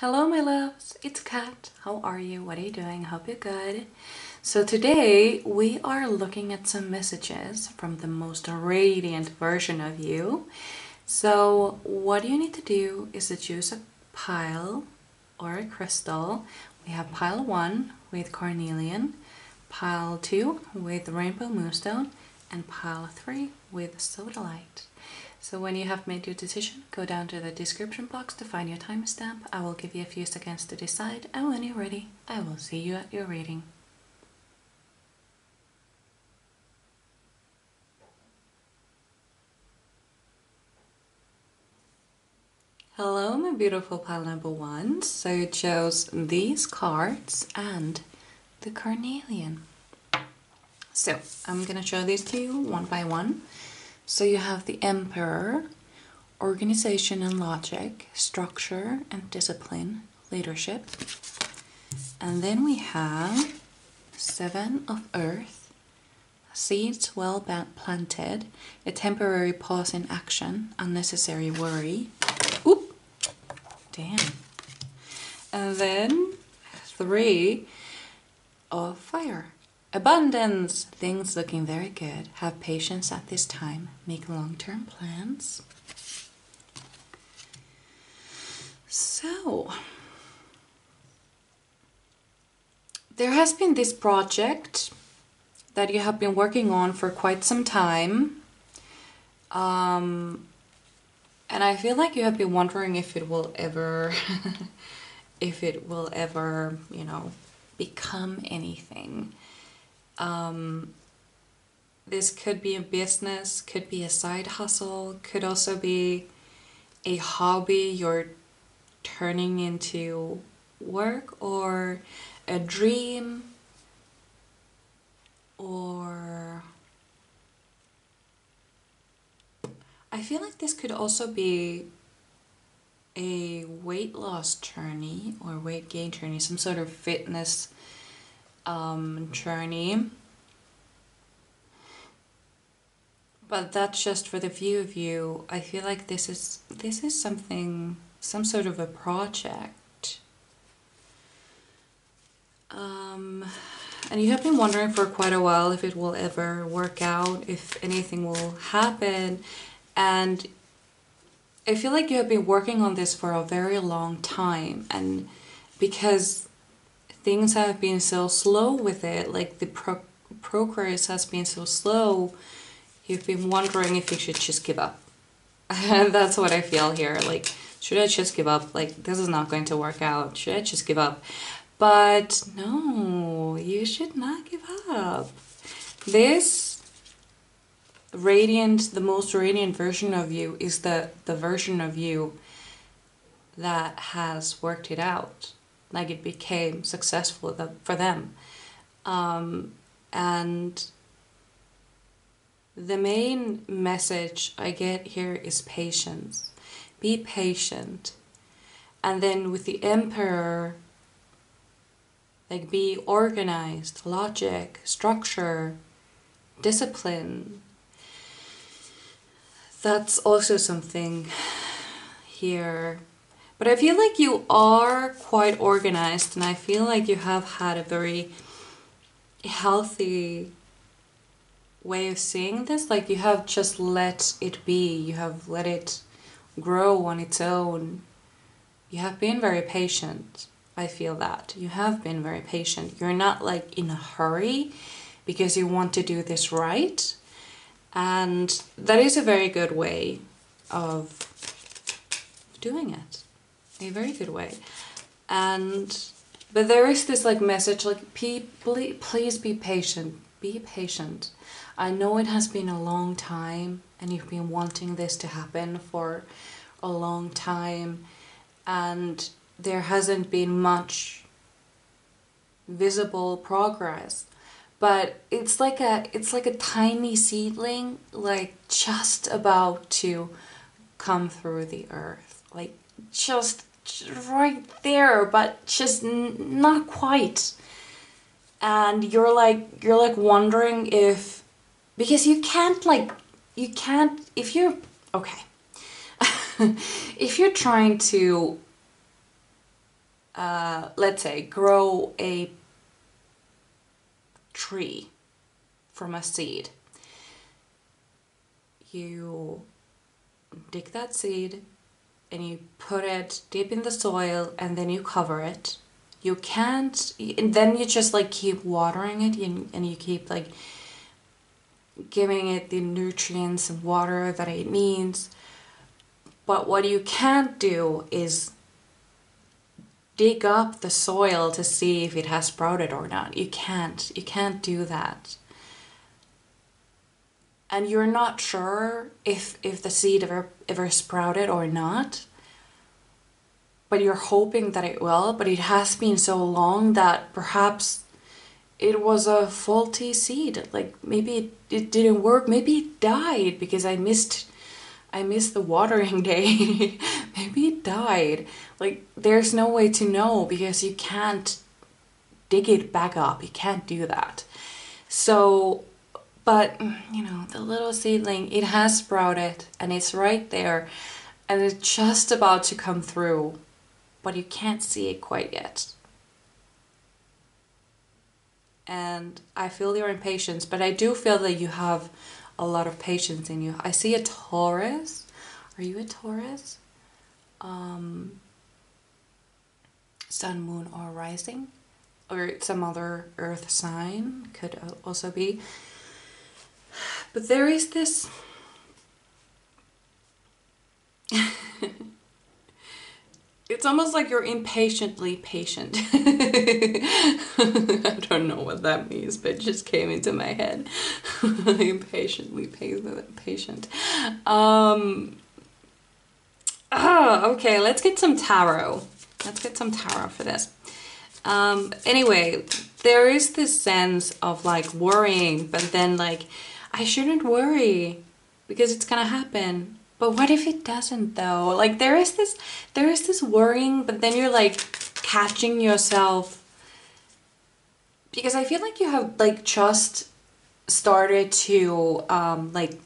Hello my loves, it's Kat. How are you? What are you doing? Hope you're good. So today we are looking at some messages from the most radiant version of you. So what you need to do is to choose a pile or a crystal. We have pile 1 with carnelian, pile 2 with rainbow moonstone, and pile 3 with sodalite. So when you have made your decision, go down to the description box to find your timestamp. I will give you a few seconds to decide, and when you're ready, I will see you at your reading. Hello my beautiful pile number 1. So you chose these cards and the carnelian. So I'm gonna show these to you one by one. So you have the Emperor, organization and logic, structure and discipline, leadership. And then we have 7 of Earth, seeds well planted, a temporary pause in action, unnecessary worry. Oop! Damn. And then 3 of Fire. Abundance, things looking very good. Have patience at this time. Make long-term plans. So, there has been this project that you have been working on for quite some time. And I feel like you have been wondering if it will ever, you know, become anything. This could be a business, could be a side hustle, could also be a hobby you're turning into work, or a dream, or I feel like this could also be a weight loss journey or weight gain journey, some sort of fitness journey. But that's just for the few of you. I feel like this is something, some sort of a project. And you have been wondering for quite a while if it will ever work out, if anything will happen. And I feel like you have been working on this for a very long time, and because things have been so slow with it, like the progress has been so slow, you've been wondering if you should just give up. And that's what I feel here. Like, should I just give up? Like, this is not going to work out. Should I just give up? But no, you should not give up. This radiant, the most radiant version of you is the version of you that has worked it out. Like, it became successful for them. And the main message I get here is patience. Be patient. And then with the Emperor, like, be organized, logic, structure, discipline. That's also something here. But I feel like you are quite organized, and I feel like you have had a very healthy way of seeing this. Like, you have just let it be. You have let it grow on its own. You have been very patient. I feel that. You have been very patient. You're not like in a hurry because you want to do this right. And that is a very good way of doing it. A very good way. But there is this like message, like, please be patient. Be patient. I know it has been a long time, and you've been wanting this to happen for a long time, and there hasn't been much visible progress. But it's like a tiny seedling, like just about to come through the earth, like just right there, but just not quite. And you're like wondering if, because you can't if you're okay if you're trying to let's say, grow a tree from a seed. You dig that seed and you put it deep in the soil, and then you cover it. You can't, and then you just like keep watering it, and you keep like giving it the nutrients and water that it needs. But what you can't do is dig up the soil to see if it has sprouted or not. You can't do that. And you're not sure if the seed ever sprouted or not, but you're hoping that it will. But it has been so long that perhaps it was a faulty seed. Like maybe it didn't work. Maybe it died because I missed the watering day. Maybe it died. Like there's no way to know because you can't dig it back up. You can't do that. So, but you know, the little seedling, it has sprouted and it's right there and it's just about to come through, but you can't see it quite yet. And I feel your impatience, but I do feel that you have a lot of patience in you. I see a Taurus. Are you a Taurus? Sun, moon, or rising? Or some other earth sign could also be. But there is this... It's almost like you're impatiently patient. I don't know what that means, but it just came into my head. Impatiently patient. Okay, let's get some tarot. Let's get some tarot for this. Anyway, there is this sense of like worrying, but then like, I shouldn't worry because it's gonna happen. But what if it doesn't though? Like there is this worrying, but then you're like catching yourself, because I feel like you have like just started to like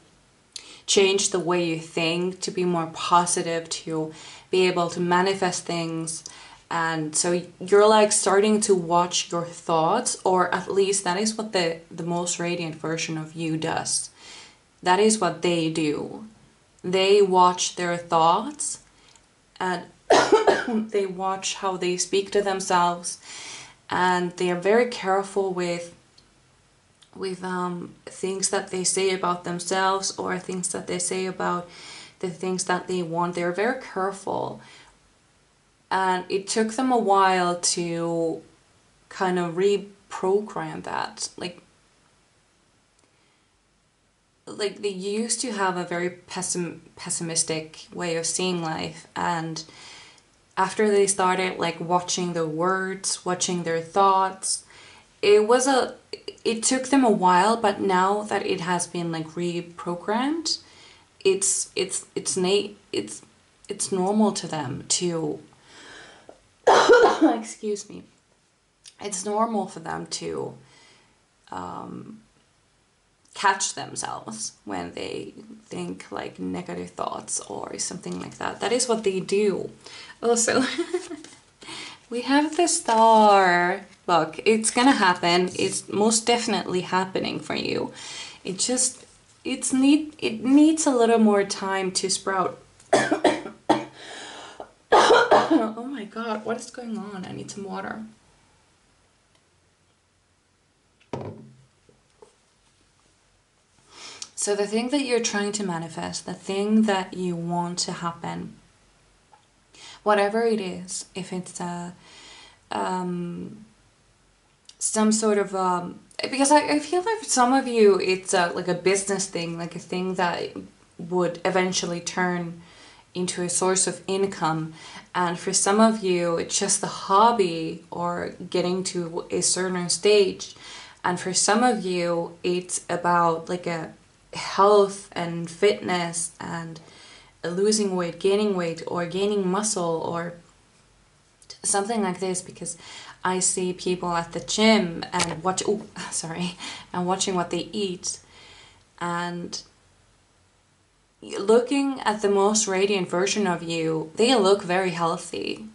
change the way you think, to be more positive, to be able to manifest things. And so you're like starting to watch your thoughts, or at least that is what the most radiant version of you does. That is what they do. They watch their thoughts and they watch how they speak to themselves, and they are very careful with things that they say about themselves or things that they say about the things that they want. They're very careful, and it took them a while to kind of reprogram that. Like they used to have a very pessimistic way of seeing life, and after they started like watching the words, watching their thoughts, it took them a while, but now that it has been like reprogrammed, it's normal to them to excuse me, it's normal for them to catch themselves when they think like negative thoughts or something like that. That is what they do. Also, we have the star. Look, it's gonna happen. It's most definitely happening for you. It needs a little more time to sprout. Oh my god, what is going on? I need some water. So the thing that you're trying to manifest, the thing that you want to happen, whatever it is, if it's some sort of because I feel like for some of you it's like a business thing, like a thing that would eventually turn into a source of income, and for some of you it's just a hobby or getting to a certain stage, and for some of you it's about like a health and fitness and losing weight, gaining weight, or gaining muscle or something like this, because I see people at the gym and watching what they eat and looking at the most radiant version of you. They look very healthy.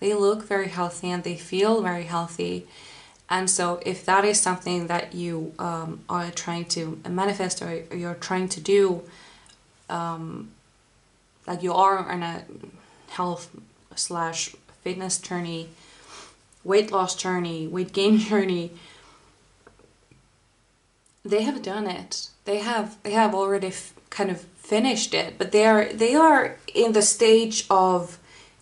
they look very healthy and they feel very healthy. And so if that is something that you are trying to manifest, or you're trying to do, like you are on a health / fitness journey, weight loss journey, weight gain journey, they have done it. They have already kind of finished it, but they are in the stage of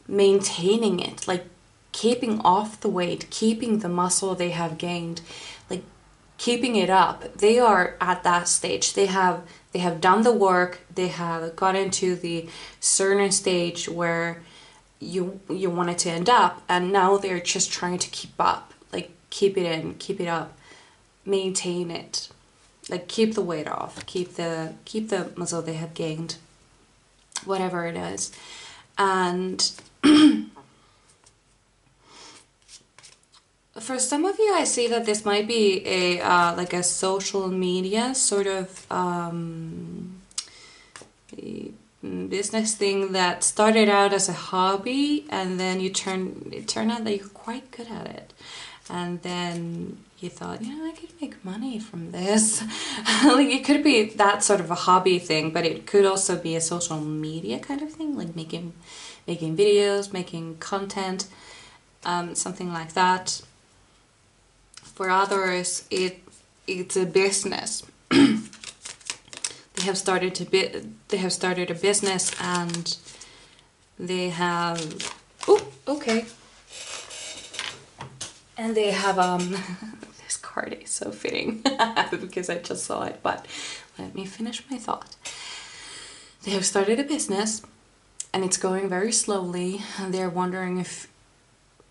maintaining it, like keeping off the weight, keeping the muscle they have gained, like keeping it up. They are at that stage. They have done the work. They have got into the certain stage where you want it to end up, and now they're just trying to keep up, like keep it in, keep it up, maintain it, like keep the weight off, keep the muscle they have gained, whatever it is. And for some of you, I see that this might be a like a social media sort of business thing that started out as a hobby, and then it turned out that you're quite good at it, and then you thought, you know, I could make money from this. Like it could be that sort of a hobby thing, but it could also be a social media kind of thing, like making videos, making content, something like that. For others, it's a business. They have started a business, and they have and they have this card is so fitting because I just saw it, but let me finish my thought. They have started a business and it's going very slowly, and they're wondering if,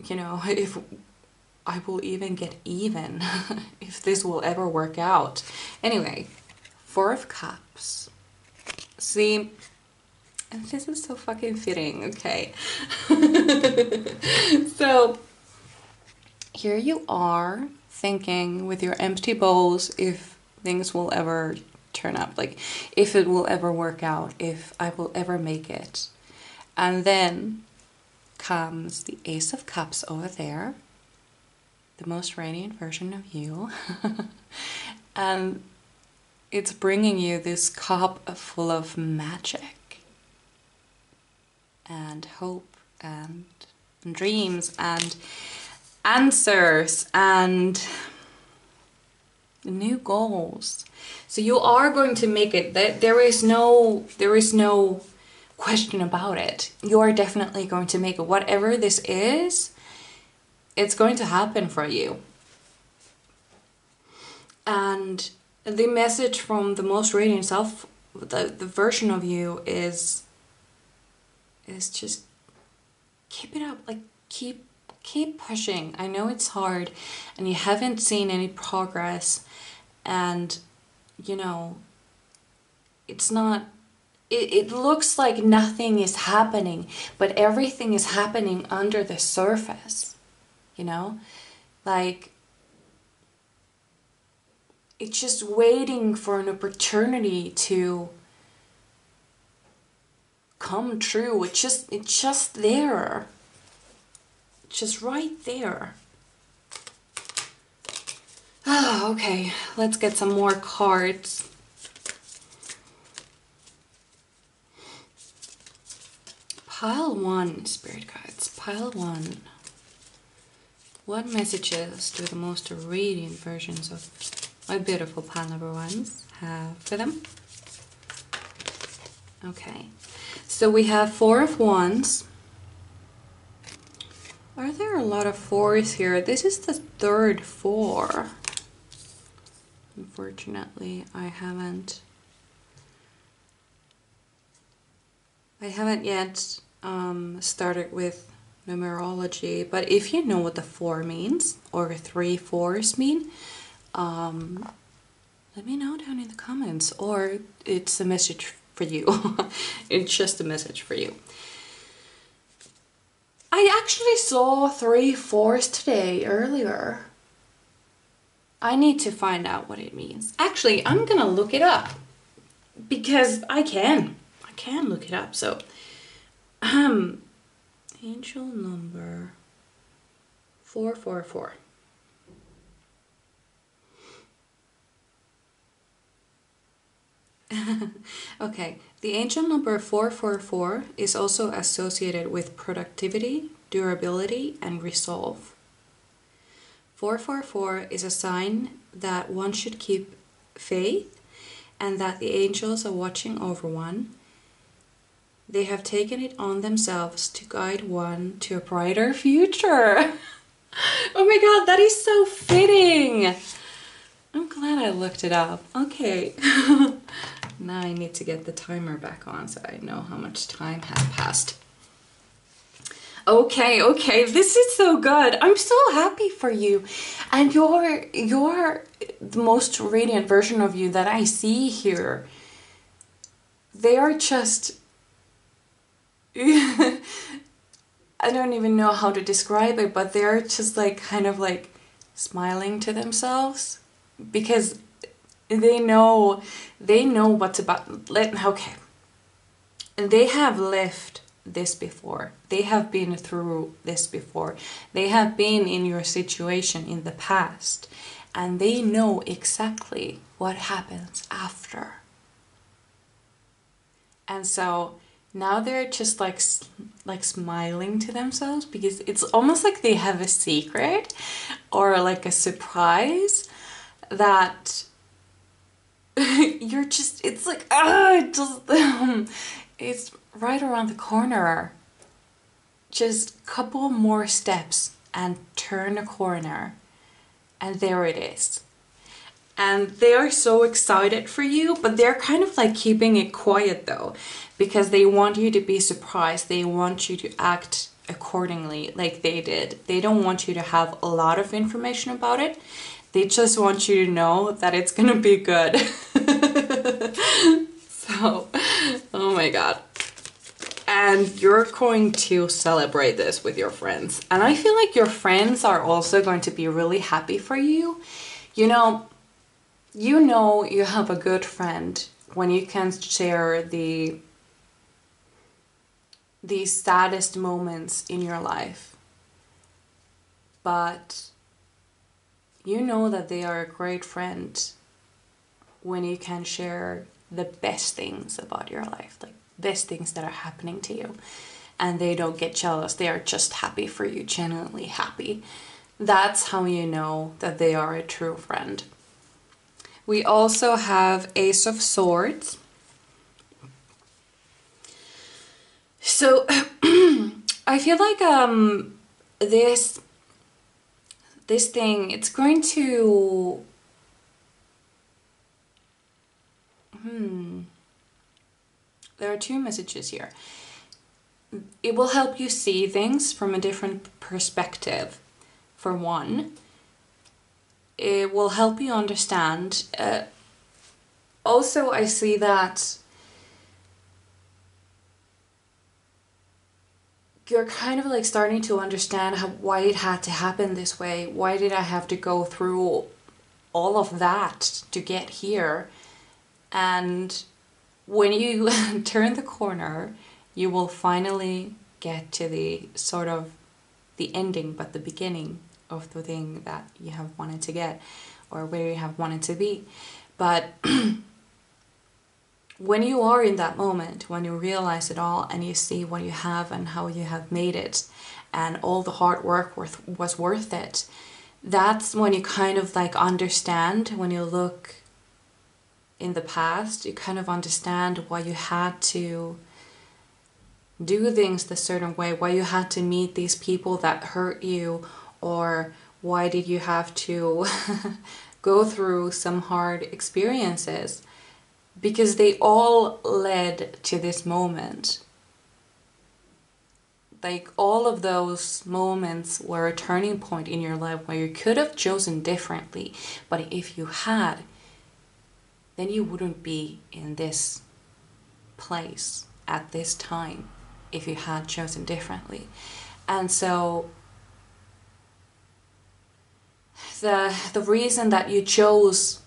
you know, if I will even get even, if this will ever work out. Anyway, 4 of Cups. See, and this is so fucking fitting, okay? So, here you are thinking with your empty bowls if things will ever turn up, like if it will ever work out, if I will ever make it. And then comes the Ace of Cups over there, the most radiant version of you. And it's bringing you this cup full of magic and hope and dreams and answers and new goals. So you are going to make it. There is no question about it. You are definitely going to make it. Whatever this is, it's going to happen for you. And the message from the most radiant self, the version of you, is just keep it up. Like keep pushing. I know it's hard and you haven't seen any progress, and you know it's not, it looks like nothing is happening, but everything is happening under the surface, you know, like it's just waiting for an opportunity to come true. It's just there. Just right there. Oh, okay, let's get some more cards. Pile 1, Spirit Guides. Pile 1. What messages do the most radiant versions of my beautiful pile number 1s have for them? Okay, so we have 4 of Wands. Are there a lot of 4s here? This is the 3rd 4. Unfortunately, I haven't yet started with numerology, but if you know what the 4 means, or 3 4s mean, let me know down in the comments, or it's a message for you. It's just a message for you. I actually saw 3 4s today earlier. I need to find out what it means. Actually, I'm gonna look it up because I can look it up. So, Angel number 444. Okay, the angel number 444 is also associated with productivity, durability, and resolve. 444 is a sign that one should keep faith and that the angels are watching over one. They have taken it on themselves to guide one to a brighter future. Oh my god, that is so fitting! I'm glad I looked it up. Okay. Now I need to get the timer back on so I know how much time has passed. Okay, this is so good. I'm so happy for you. And you're the most radiant version of you that I see here. They are just... I don't even know how to describe it, but they're just like kind of like smiling to themselves because they know what's about. Okay, they have lived this before. They have been through this before. They have been in your situation in the past, and they know exactly what happens after. And so now they're just like smiling to themselves because it's almost like they have a secret or like a surprise that you're just, it's like, it's right around the corner. Just a couple more steps and turn a corner and there it is. And they are so excited for you, but they're kind of like keeping it quiet though, because they want you to be surprised. They want you to act accordingly like they did. They don't want you to have a lot of information about it. They just want you to know that it's gonna be good. So, oh my god. And you're going to celebrate this with your friends. And I feel like your friends are also going to be really happy for you. You know you have a good friend when you can share the saddest moments in your life. But you know that they are a great friend when you can share the best things about your life, like best things that are happening to you, and they don't get jealous. They are just happy for you, genuinely happy. That's how you know that they are a true friend. We also have Ace of Swords. So I feel like this thing, it's going to there are two messages here. It will help you see things from a different perspective. For one, it will help you understand. Also, I see that you're kind of like starting to understand why it had to happen this way. Why did I have to go through all of that to get here? And when you turn the corner, you will finally get to the sort of the ending, but the beginning of the thing that you have wanted to get, or where you have wanted to be. But when you are in that moment, when you realize it all and you see what you have and how you have made it and all the hard work was worth it, that's when you kind of like understand. When you look in the past, you kind of understand why you had to do things the certain way, why you had to meet these people that hurt you, or why did you have to go through some hard experiences, because they all led to this moment. Like all of those moments were a turning point in your life where you could have chosen differently, but if you had, then you wouldn't be in this place at this time if you had chosen differently. And so the reason that you chose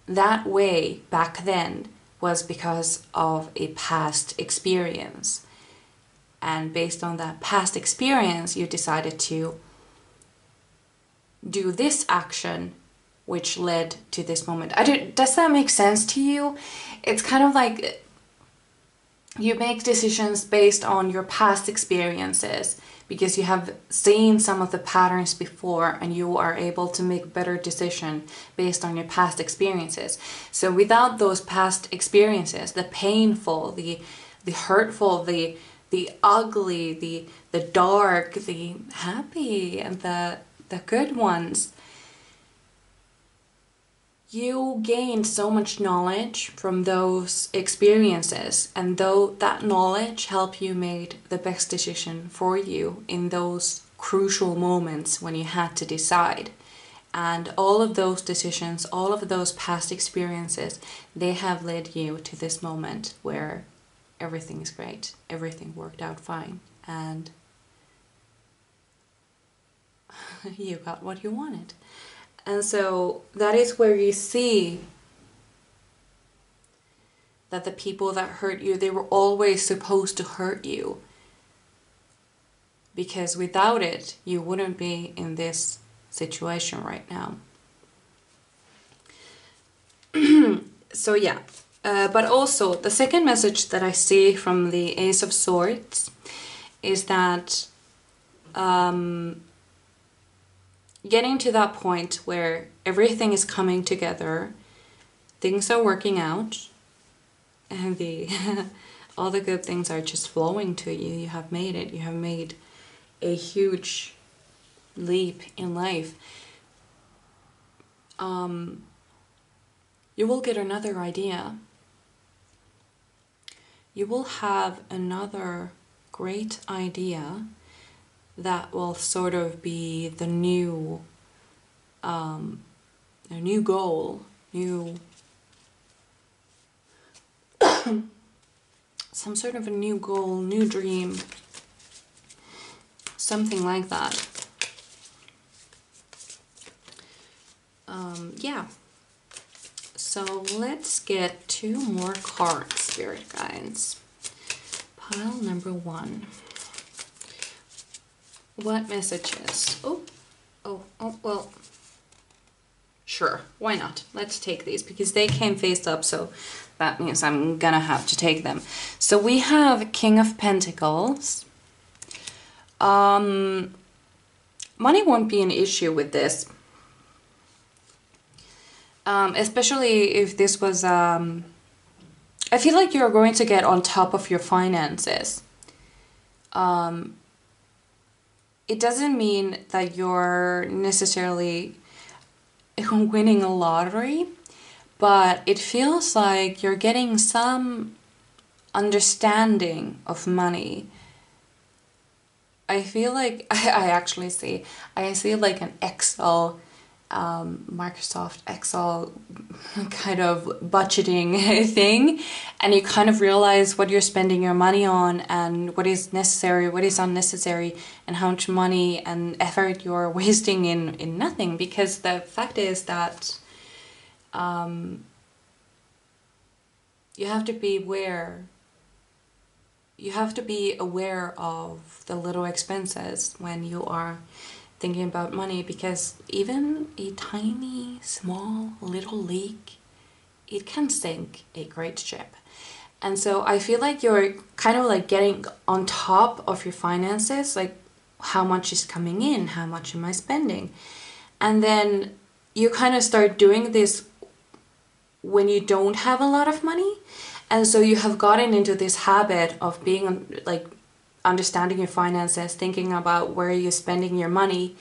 that way back then was because of a past experience. and based on that past experience you decided to do this action which led to this moment. Does that make sense to you? It's kind of like you make decisions based on your past experiences because you have seen some of the patterns before and you are able to make better decisions based on your past experiences. So without those past experiences, the painful, the hurtful, the ugly, the dark, the happy, and the good ones, you gained so much knowledge from those experiences, and though that knowledge helped you make the best decision for you in those crucial moments when you had to decide. And all of those decisions, all of those past experiences, they have led you to this moment where everything is great, everything worked out fine, and you got what you wanted. And so that is where you see that the people that hurt you, they were always supposed to hurt you. Because without it, you wouldn't be in this situation right now. So yeah, but also the second message that I see from the Ace of Swords is that getting to that point where everything is coming together, things are working out, and all the good things are just flowing to you. You have made it. You have made a huge leap in life. You will get another idea. You will have another great idea that will sort of be the new goal, some sort of a new goal, new dream, something like that. Yeah. So let's get 2 more cards, Spirit Guides. Pile number 1. What messages? Oh, well, sure, why not? Let's take these because they came face up, so that means I'm gonna have to take them. So we have King of Pentacles. Money won't be an issue with this. Especially if this was, I feel like you're going to get on top of your finances. It doesn't mean that you're necessarily winning a lottery, but it feels like you're getting some understanding of money. I feel like I see like an Excel, Microsoft Excel kind of budgeting thing, and you kind of realize what you're spending your money on and what is necessary, what is unnecessary, and how much money and effort you're wasting in nothing. Because the fact is that you have to be aware of the little expenses when you are thinking about money, because even a tiny, small, little leak, it can sink a great ship. And so I feel like you're kind of like getting on top of your finances, like how much is coming in, how much am I spending? And then you kind of start doing this when you don't have a lot of money. And so you have gotten into this habit of being like understanding your finances, thinking about where you're spending your money.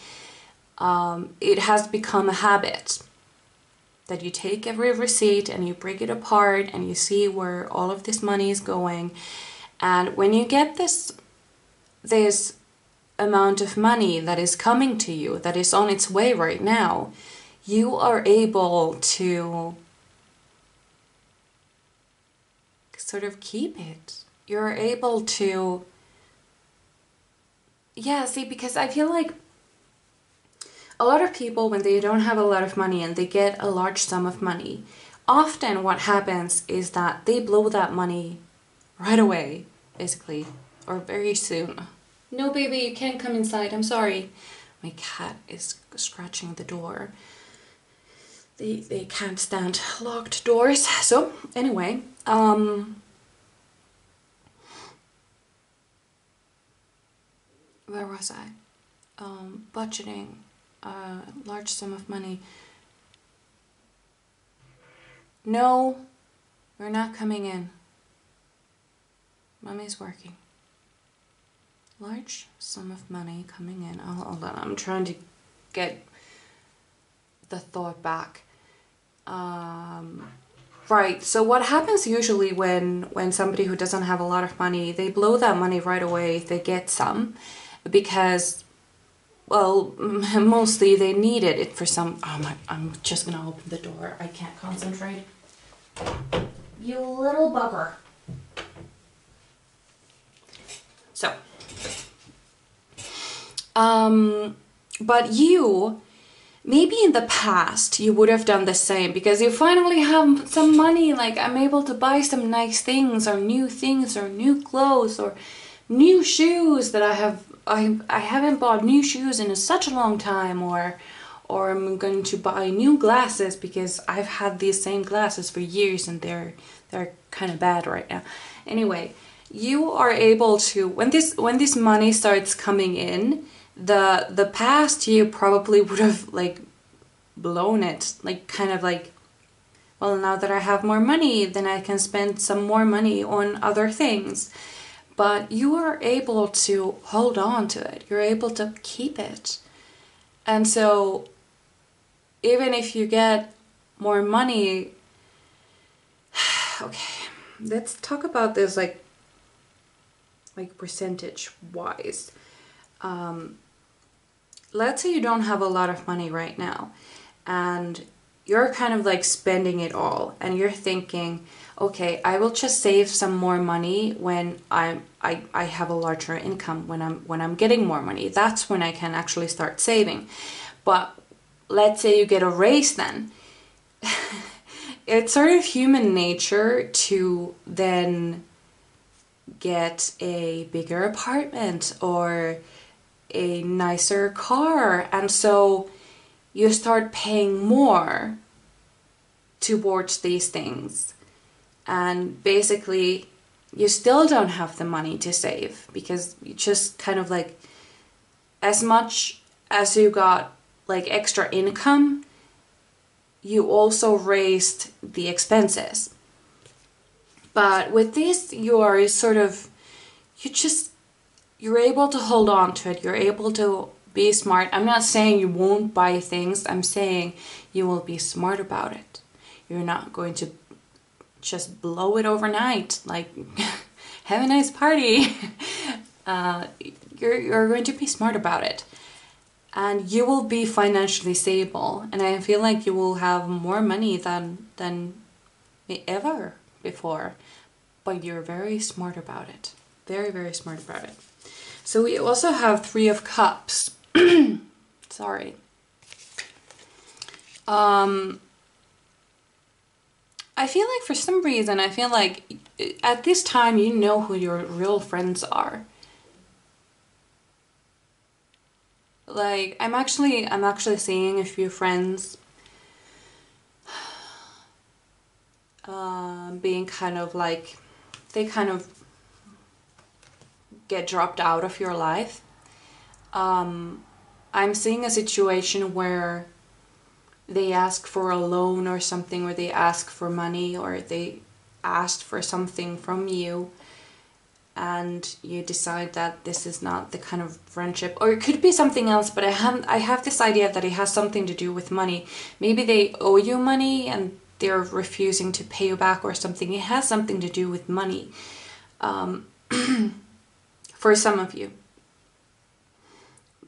It has become a habit that you take every receipt and you break it apart and you see where all of this money is going. And when you get this amount of money that is coming to you, that is on its way right now, you are able to sort of keep it. You're able to, yeah, see, because I feel like a lot of people, when they don't have a lot of money and they get a large sum of money, often what happens is that they blow that money right away, basically, or very soon. No, baby, you can't come inside. I'm sorry. My cat is scratching the door. They can't stand locked doors. So anyway, where was I? Budgeting a large sum of money. No, we're not coming in. Mommy's working. Large sum of money coming in. Oh, hold on, I'm trying to get the thought back. Right, so what happens usually when somebody who doesn't have a lot of money, they blow that money right away if they get some, because, well, mostly they needed it for some. Oh my, I'm just gonna open the door. I can't concentrate. You little bugger. So, but you, maybe in the past you would have done the same because you finally have some money, like I'm able to buy some nice things or new clothes or new shoes that I haven't bought new shoes in such a long time, or I'm going to buy new glasses because I've had these same glasses for years and they're kind of bad right now. Anyway, you are able to, when this money starts coming in, the past you probably would have like blown it, like kind of like, well, now that I have more money, then I can spend some more money on other things. But you are able to hold on to it. You're able to keep it. And so even if you get more money, okay, let's talk about this like percentage wise. Let's say you don't have a lot of money right now and you're kind of like spending it all and you're thinking, okay, I will just save some more money when I have a larger income, when I'm getting more money. That's when I can actually start saving. But let's say you get a raise then. It's sort of human nature to then get a bigger apartment or a nicer car, and so you start paying more towards these things, and basically you still don't have the money to save because you just kind of like, as much as you got like extra income, you also raised the expenses. But with this, you are sort of, you're able to hold on to it. You're able to be smart. I'm not saying you won't buy things. I'm saying you will be smart about it. You're not going to just blow it overnight. Like, have a nice party. You're going to be smart about it. And you will be financially stable. And I feel like you will have more money than ever before. But you're very smart about it. Very, very smart about it. So we also have 3 of Cups. Sorry. I feel like for some reason, I feel like at this time you know who your real friends are. Like I'm actually seeing a few friends being kind of like, they kind of get dropped out of your life. I'm seeing a situation where they ask for a loan or something, or they ask for money, or they asked for something from you, and you decide that this is not the kind of friendship, or it could be something else, but I have this idea that it has something to do with money. Maybe they owe you money and they're refusing to pay you back or something. It has something to do with money. For some of you.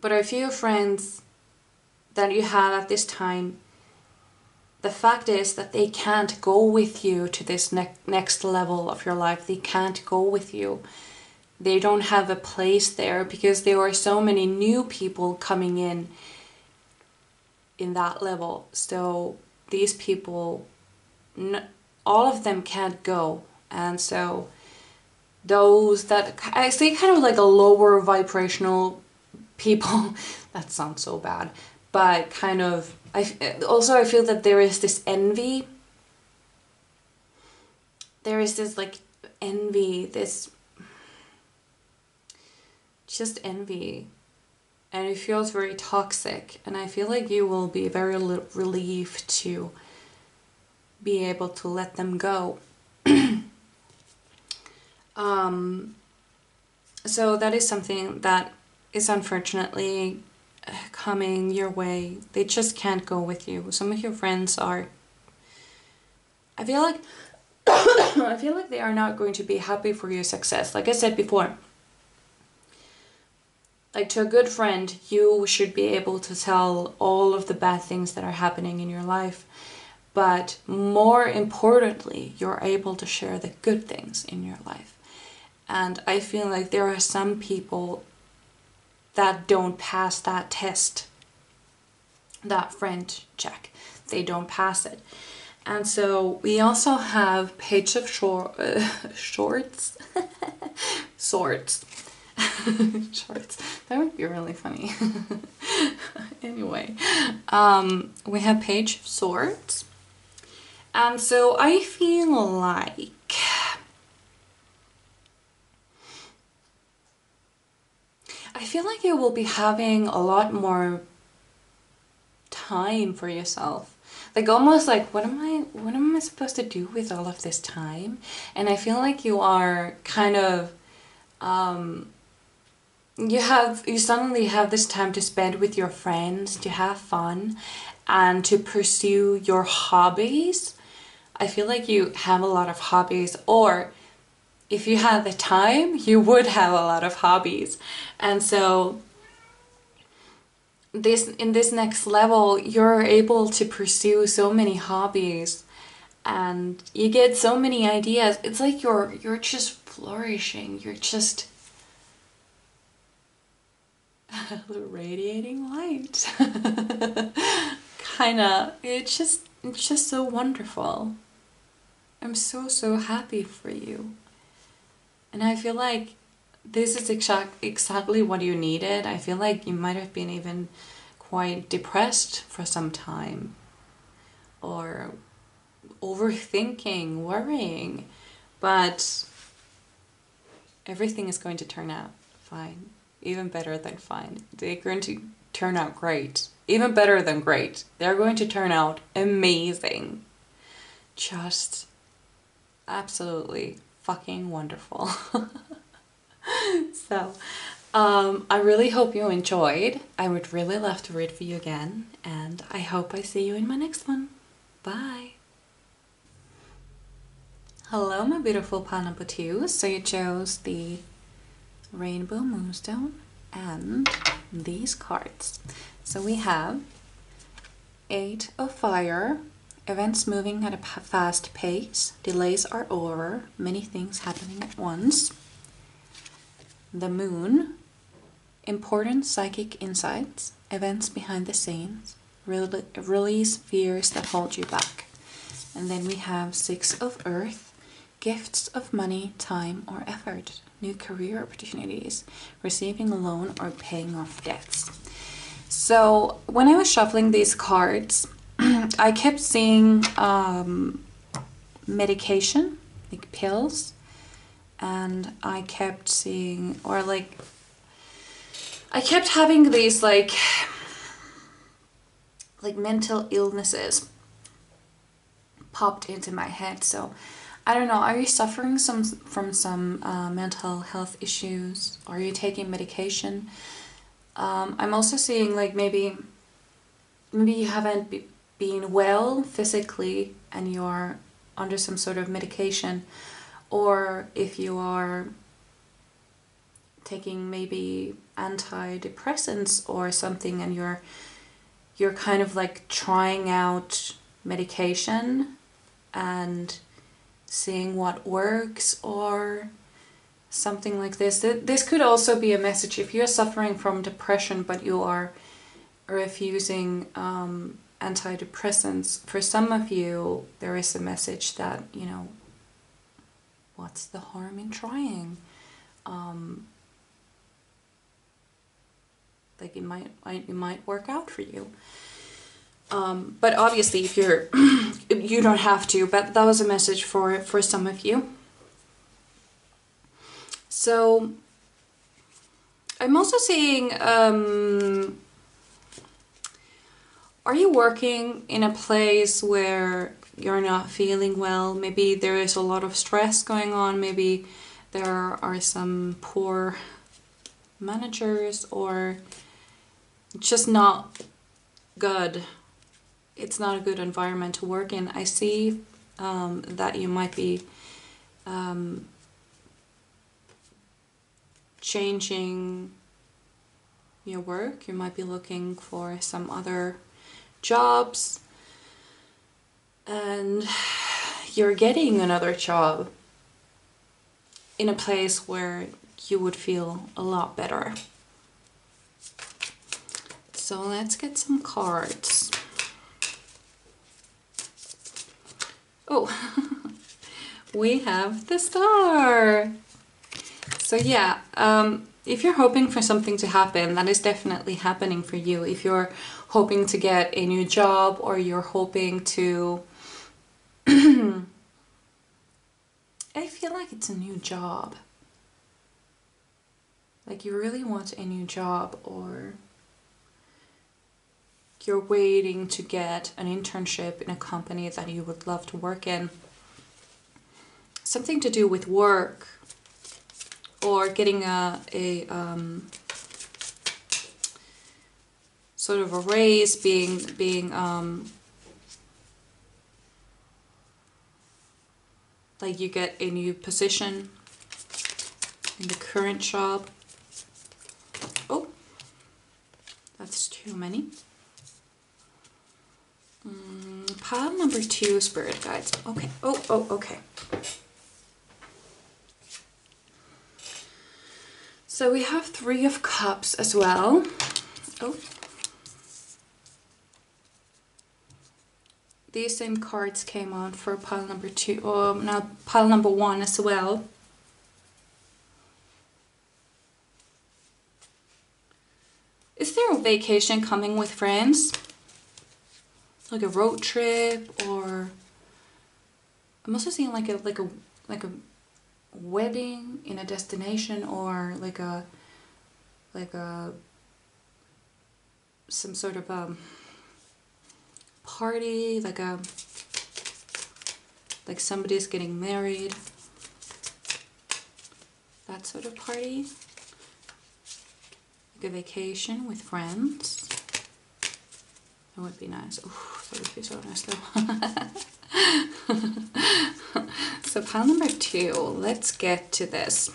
But a few friends that you have at this time, the fact is that they can't go with you to this next level of your life. They can't go with you. They don't have a place there because there are so many new people coming in that level. So these people, all of them can't go. And so those that I say kind of like a lower vibrational people. That sounds so bad, but kind of, I feel that there is this envy. There is this like envy, this just envy, and it feels very toxic, and I feel like you will be very relieved to be able to let them go. So that is something that is unfortunately coming your way. They just can't go with you. Some of your friends are, I feel like I feel like they are not going to be happy for your success. Like I said before, like to a good friend, you should be able to tell all of the bad things that are happening in your life. But more importantly, you're able to share the good things in your life. And I feel like there are some people that don't pass that test, that friend check. They don't pass it. And so we also have Page of Shorts. Swords. Shorts. That would be really funny. Anyway, we have Page of Swords. And so I feel like you will be having a lot more time for yourself. Like almost like, what am I supposed to do with all of this time? And I feel like you are kind of you suddenly have this time to spend with your friends, to have fun and to pursue your hobbies. I feel like you have a lot of hobbies, or if you had the time, you would have a lot of hobbies. And so in this next level, you're able to pursue so many hobbies and you get so many ideas. It's like you're just flourishing. You're just radiating light. Kinda. It's just so wonderful. I'm so happy for you. And I feel like this is exactly what you needed. I feel like you might have been even quite depressed for some time, or overthinking, worrying, but everything is going to turn out fine, even better than fine. They're going to turn out great, even better than great. They're going to turn out amazing, just absolutely fucking wonderful. So I really hope you enjoyed. I would really love to read for you again, and I hope I see you in my next one. Bye. Hello, my beautiful pineapple 2. So you chose the Rainbow Moonstone and these cards. So we have 8 of Fire. Events moving at a fast pace. Delays are over. Many things happening at once. The Moon. Important psychic insights. Events behind the scenes. Release fears that hold you back. And then we have 6 of Earth. Gifts of money, time, or effort. New career opportunities. Receiving a loan or paying off debts. So when I was shuffling these cards, I kept seeing medication, like pills, and I kept seeing, or like, I kept having these like mental illnesses popped into my head. So I don't know, are you suffering from some mental health issues? Are you taking medication? I'm also seeing like maybe you haven't been well physically and you're under some sort of medication, or if you are taking maybe antidepressants or something and you're kind of like trying out medication and seeing what works or something like this. This could also be a message if you're suffering from depression but you are refusing antidepressants. For some of you, there is a message that, you know, what's the harm in trying? Like it might work out for you. But obviously, if you're, you don't have to. But that was a message for some of you. So I'm also seeing, are you working in a place where you're not feeling well? Maybe there is a lot of stress going on. Maybe there are some poor managers, or just not good. It's not a good environment to work in. I see that you might be changing your work. You might be looking for some other jobs, and you're getting another job in a place where you would feel a lot better. So let's get some cards. Oh, we have the Star. So yeah, if you're hoping for something to happen, that is definitely happening for you. If you're hoping to get a new job, or you're hoping to... I feel like it's a new job. Like you really want a new job, or you're waiting to get an internship in a company that you would love to work in. Something to do with work, or getting a sort of a raise, being like you get a new position in the current job. Oh, that's too many. Pile number 2, Spirit Guides. Okay. Oh, okay. So we have 3 of Cups as well. Oh. These same cards came on for pile number 2, or now pile number 1 as well. Is there a vacation coming with friends? Like a road trip, or I'm also seeing like a wedding in a destination, or like a some sort of party, like somebody's getting married, that sort of party, like a vacation with friends. That would be nice. Ooh, that would be so nice though. So pile number 2, let's get to this.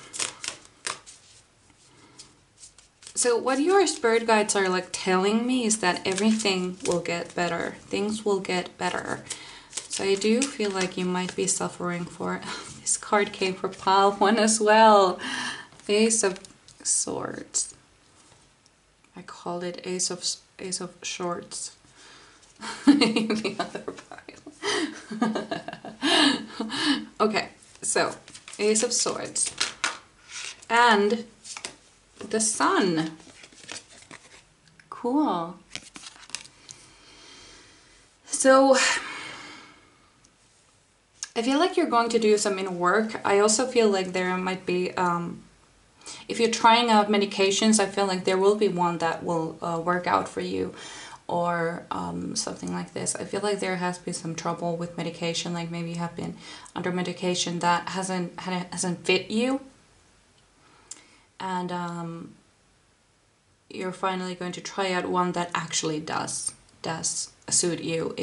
So what your spirit guides are like telling me is that everything will get better. Things will get better. So I do feel like you might be suffering for... This card came for pile 1 as well. Ace of Swords. I called it Ace of Shorts. The other pile. Okay, so Ace of Swords and the Sun. Cool. So I feel like you're going to do some inner work. I also feel like there might be if you're trying out medications, I feel like there will be one that will work out for you, or something like this. I feel like there has been some trouble with medication, like maybe you have been under medication that hasn't fit you, and you're finally going to try out one that actually does suit you.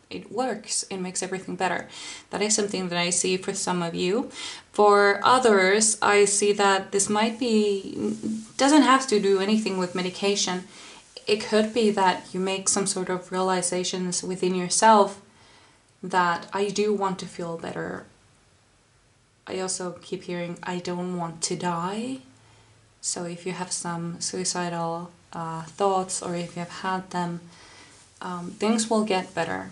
It works, it makes everything better. That is something that I see for some of you. For others, I see that this might be, doesn't have to do anything with medication. It could be that you make some sort of realizations within yourself that I do want to feel better. I also keep hearing, I don't want to die. So if you have some suicidal thoughts, or if you have had them, things will get better.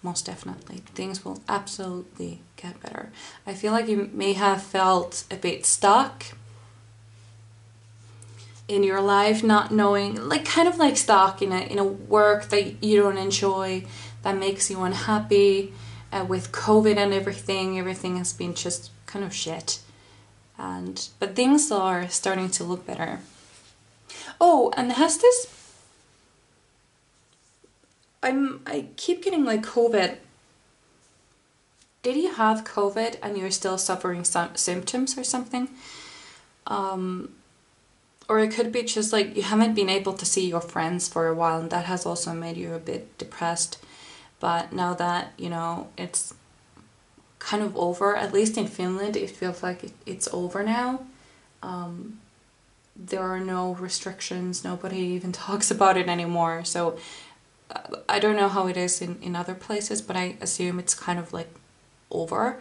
most definitely. Things will absolutely get better. I feel like you may have felt a bit stuck in your life, not knowing, like kind of like stuck in a work that you don't enjoy, that makes you unhappy. With COVID and everything has been just kind of shit. But things are starting to look better. Oh, and has this... I keep getting like COVID. Did you have COVID and you're still suffering some symptoms or something? Or it could be just like you haven't been able to see your friends for a while, and that has also made you a bit depressed. But now that, you know, it's kind of over, at least in Finland, it feels like it's over now. There are no restrictions, nobody even talks about it anymore. So I don't know how it is in other places, but I assume it's kind of like over.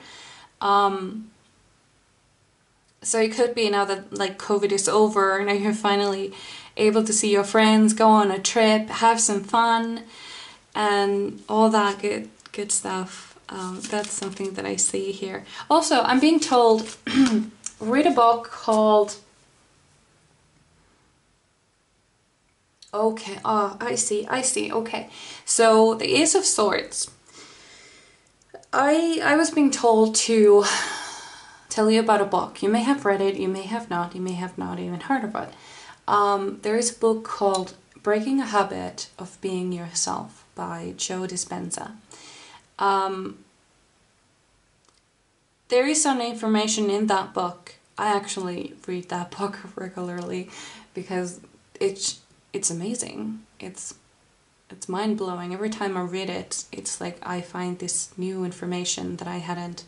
So it could be now that like COVID is over, now you're finally able to see your friends, go on a trip, have some fun, and all that good stuff. That's something that I see here. Also, I'm being told, read a book called... Okay, oh, I see, okay. So, the Ace of Swords. I was being told to tell you about a book. You may have read it, you may have not even heard of it. There is a book called Breaking a Habit of Being Yourself by Joe Dispenza. There is some information in that book. I actually read that book regularly because it's amazing. It's mind-blowing. Every time I read it, it's like I find this new information that I hadn't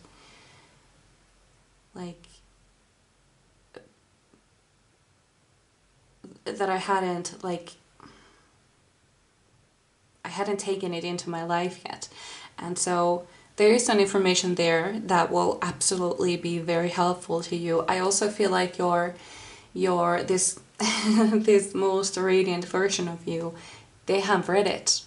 I hadn't taken it into my life yet. And so there is some information there that will absolutely be very helpful to you. I also feel like your this this most radiant version of you, they have read it.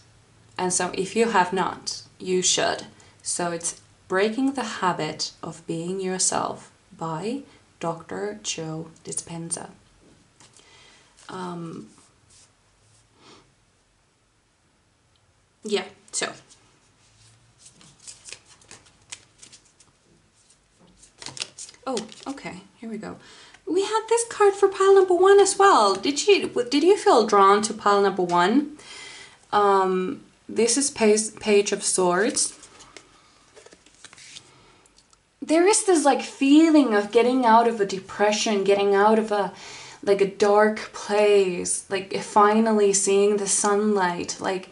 And so if you have not, you should. So it's Breaking the Habit of Being Yourself by Dr. Joe Dispenza. Yeah, so. Oh, okay, here we go. We had this card for pile number 1 as well. Did you feel drawn to pile number 1? This is Page of Swords. There is this like feeling of getting out of a depression, getting out of a dark place, like finally seeing the sunlight, like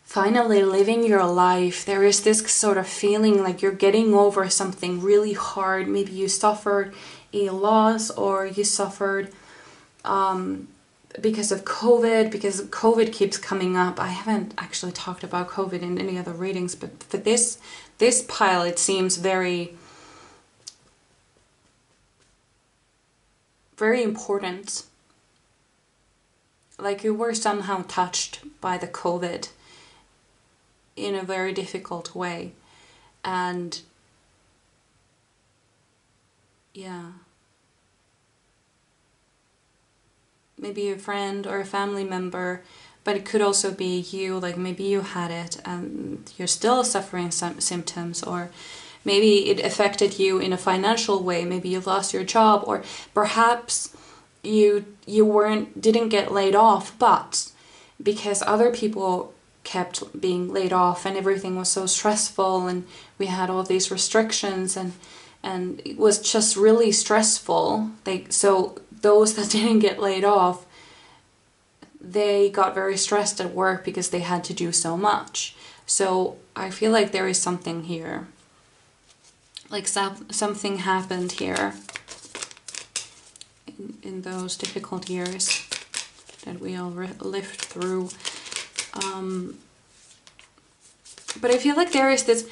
finally living your life. There is this sort of feeling like you're getting over something really hard. Maybe you suffered a loss, or you suffered because of COVID, because COVID keeps coming up. I haven't actually talked about COVID in any other readings, but for this pile, it seems very, very important. Like you were somehow touched by the COVID in a very difficult way. And yeah, maybe a friend or a family member, but it could also be you, like maybe you had it and you're still suffering some symptoms, or maybe it affected you in a financial way. Maybe you lost your job, or perhaps you didn't get laid off, but because other people kept being laid off and everything was so stressful and we had all these restrictions and it was just really stressful. So those that didn't get laid off, they got very stressed at work because they had to do so much. So I feel like there is something here. Like something happened here in those difficult years that we all lived through. But I feel like there is this...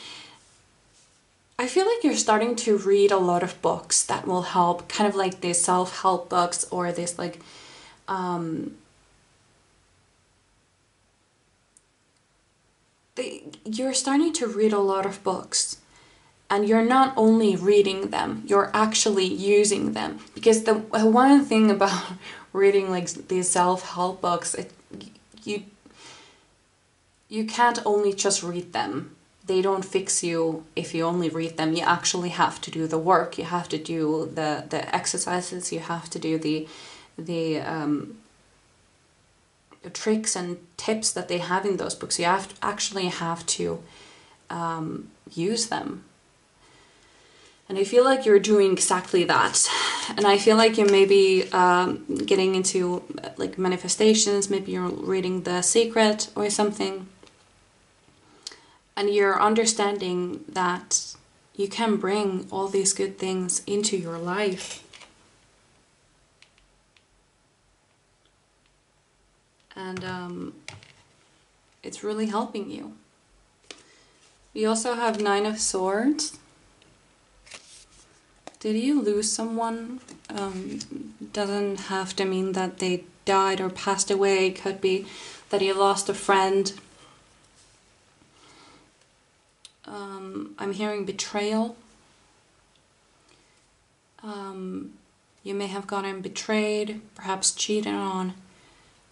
I feel like you're starting to read a lot of books that will help, kind of like these self-help books, or this like you're starting to read a lot of books, and you're not only reading them, you're actually using them. Because the one thing about reading like these self-help books, you can't only just read them. They don't fix you if you only read them. You actually have to do the work. You have to do the exercises. You have to do the tricks and tips that they have in those books. You actually have to use them. And I feel like you're doing exactly that. And I feel like you may be getting into like manifestations. Maybe you're reading The Secret or something. And you're understanding that you can bring all these good things into your life. And it's really helping you. We also have 9 of Swords. Did you lose someone? Doesn't have to mean that they died or passed away. It could be that you lost a friend. I'm hearing betrayal. You may have gotten betrayed, perhaps cheated on,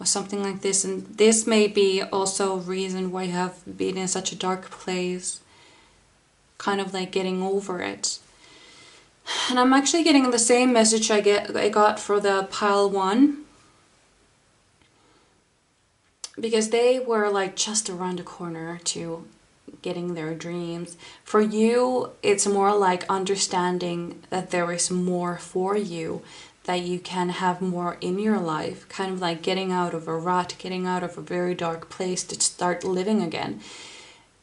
or something like this. And this may be also a reason why you have been in such a dark place, kind of like getting over it. And I'm actually getting the same message I got for the pile 1. Because they were like just around the corner to getting their dreams. For you, it's more like understanding that there is more for you, that you can have more in your life, kind of like getting out of a rut, getting out of a very dark place to start living again.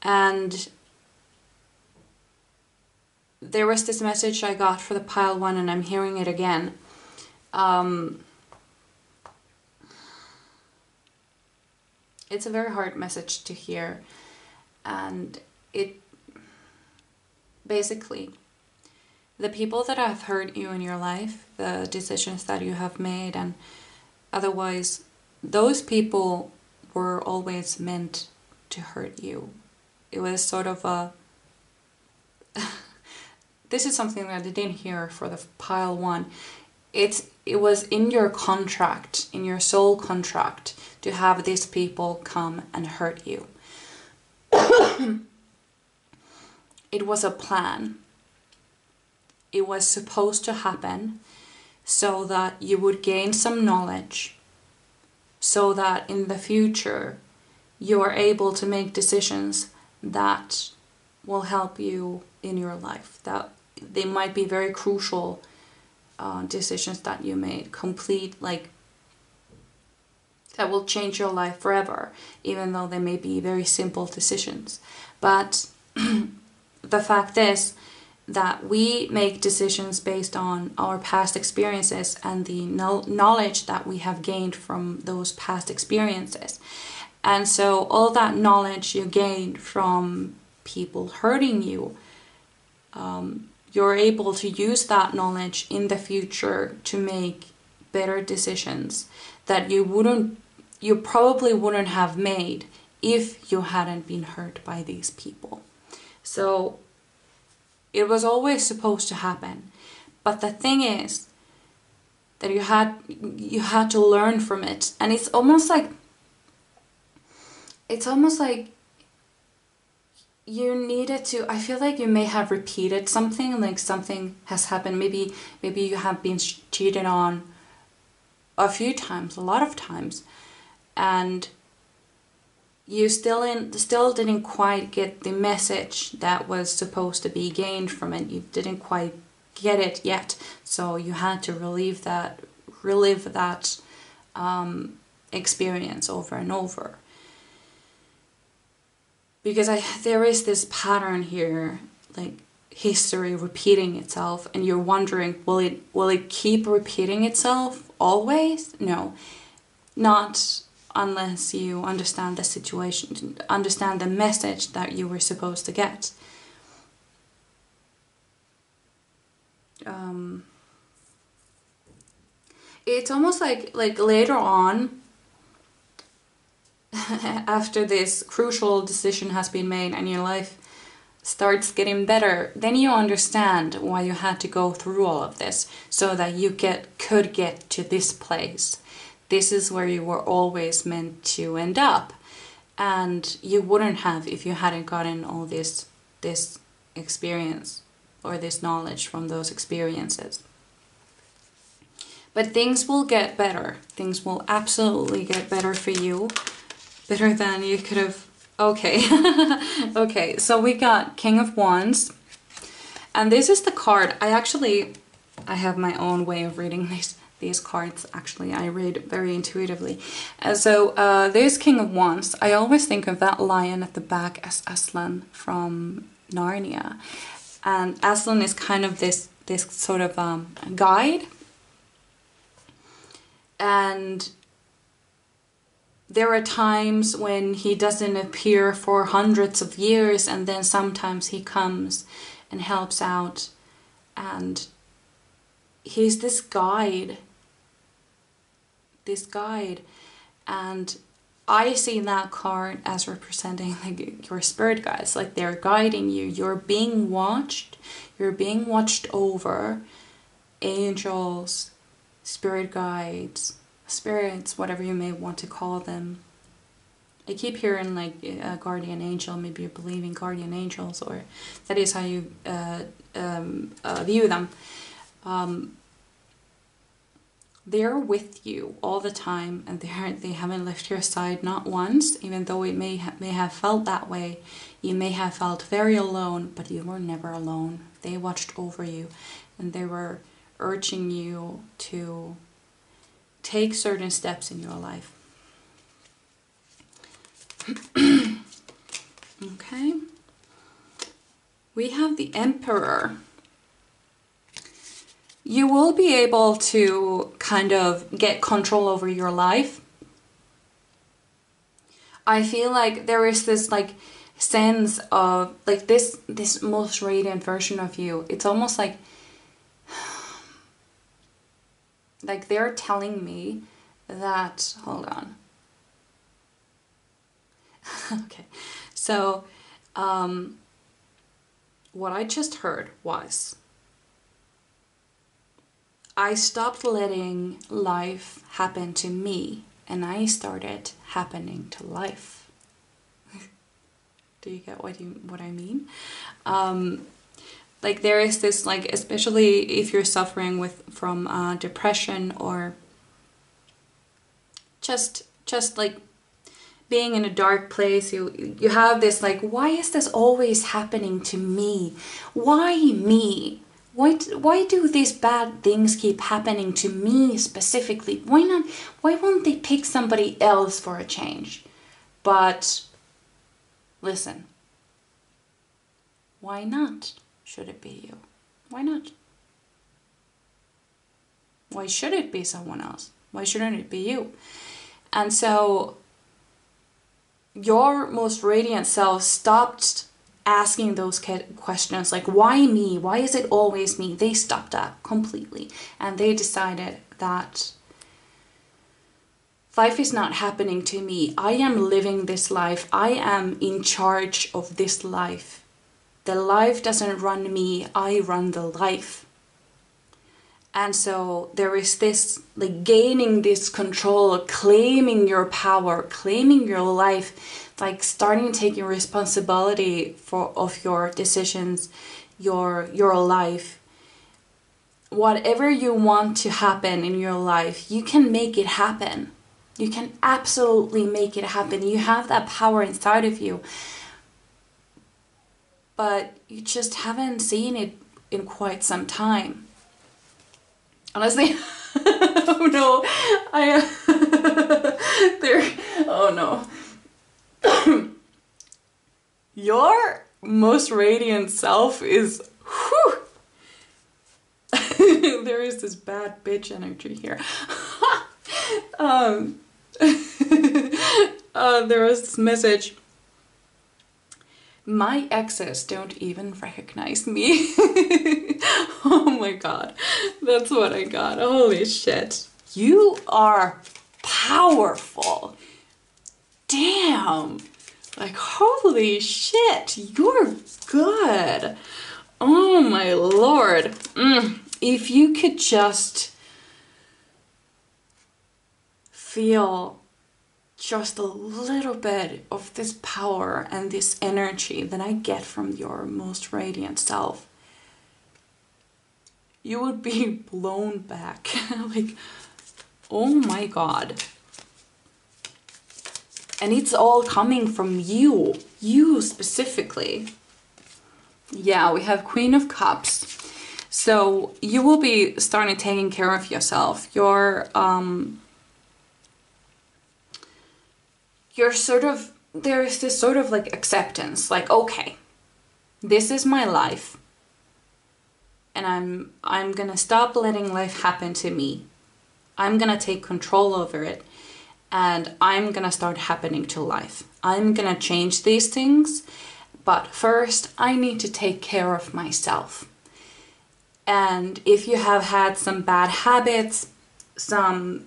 And there was this message I got for the pile 1, and I'm hearing it again. It's a very hard message to hear. And it basically, the people that have hurt you in your life, the decisions that you have made, and otherwise, those people were always meant to hurt you. It was sort of a... This is something that I didn't hear for the pile 1. It was in your contract, in your soul contract, to have these people come and hurt you. It was a plan. It was supposed to happen so that you would gain some knowledge, so that in the future you are able to make decisions that will help you in your life. That they might be very crucial decisions that you made, complete, like, that will change your life forever, even though they may be very simple decisions. But the fact is that we make decisions based on our past experiences and the knowledge that we have gained from those past experiences. And so all that knowledge you gained from people hurting you, you're able to use that knowledge in the future to make better decisions that you probably wouldn't have made if you hadn't been hurt by these people. So it was always supposed to happen. But the thing is that you had to learn from it. And it's almost like you needed to, I feel like you may have repeated something, like something has happened. Maybe you have been cheated on a few times, a lot of times, and you still didn't quite get the message that was supposed to be gained from it. You didn't quite get it yet, so you had to relive that experience over and over. Because there is this pattern here, like history repeating itself, and you're wondering, will it keep repeating itself always? No, not unless you understand the situation, understand the message that you were supposed to get. It's almost like later on, after this crucial decision has been made and your life starts getting better, then you understand why you had to go through all of this so that you could get to this place. This is where you were always meant to end up, and you wouldn't have if you hadn't gotten all this experience or this knowledge from those experiences. But things will get better. Things will absolutely get better for you. Better than you could have. Okay. Okay, so we got King of Wands. And this is the card. I have my own way of reading these cards. Actually, I read very intuitively. So this King of Wands, I always think of that lion at the back as Aslan from Narnia. And Aslan is kind of this sort of guide. And there are times when he doesn't appear for hundreds of years, and then sometimes he comes and helps out, and he's this guide, and I see that card as representing like your spirit guides, like they're guiding you. You're being watched over. Angels, spirit guides, spirits, whatever you may want to call them. I keep hearing like a guardian angel. Maybe you believe in guardian angels, or that is how you view them. They're with you all the time, and they haven't left your side not once, even though it may have felt that way. You may have felt very alone, but you were never alone. They watched over you, and they were urging you to take certain steps in your life. Okay. We have the Emperor. You will be able to kind of get control over your life. I feel like there is this like sense of like this most radiant version of you. It's almost like they're telling me that, hold on. Okay, so what I just heard was, I stopped letting life happen to me, and I started happening to life. Do you get what I mean? Like there is this, like, especially if you're suffering from depression, or just like being in a dark place, you have this like, why is this always happening to me? Why me? Why do these bad things keep happening to me specifically? Why won't they pick somebody else for a change? But listen, why not? Should it be you? Why not? Why should it be someone else? Why shouldn't it be you? And so your most radiant self stopped asking those questions like, why me? Why is it always me? They stopped that completely, and they decided that life is not happening to me. I am living this life. I am in charge of this life. The life doesn't run me, I run the life. And so there is this, like, gaining this control, claiming your power, claiming your life, like starting taking responsibility of your decisions, your life. Whatever you want to happen in your life, you can make it happen. You can absolutely make it happen. You have that power inside of you. But you just haven't seen it in quite some time. Honestly, oh no, oh no. Your most radiant self is, whew. There is this bad bitch energy here. There was this message. My exes don't even recognize me. Oh my god, that's what I got. Holy shit. You are powerful. damn, like holy shit, you're good. Oh my lord. If you could just feel just a little bit of this power and this energy that I get from your most radiant self, you would be blown back. Like, oh my god. And it's all coming from you specifically. Yeah, we have Queen of Cups. So you will be starting taking care of yourself. You're sort of, there's this sort of like acceptance, like, okay, this is my life. And I'm gonna stop letting life happen to me. I'm gonna take control over it. And I'm gonna start happening to life. I'm gonna change these things. But first, I need to take care of myself. And if you have had some bad habits, some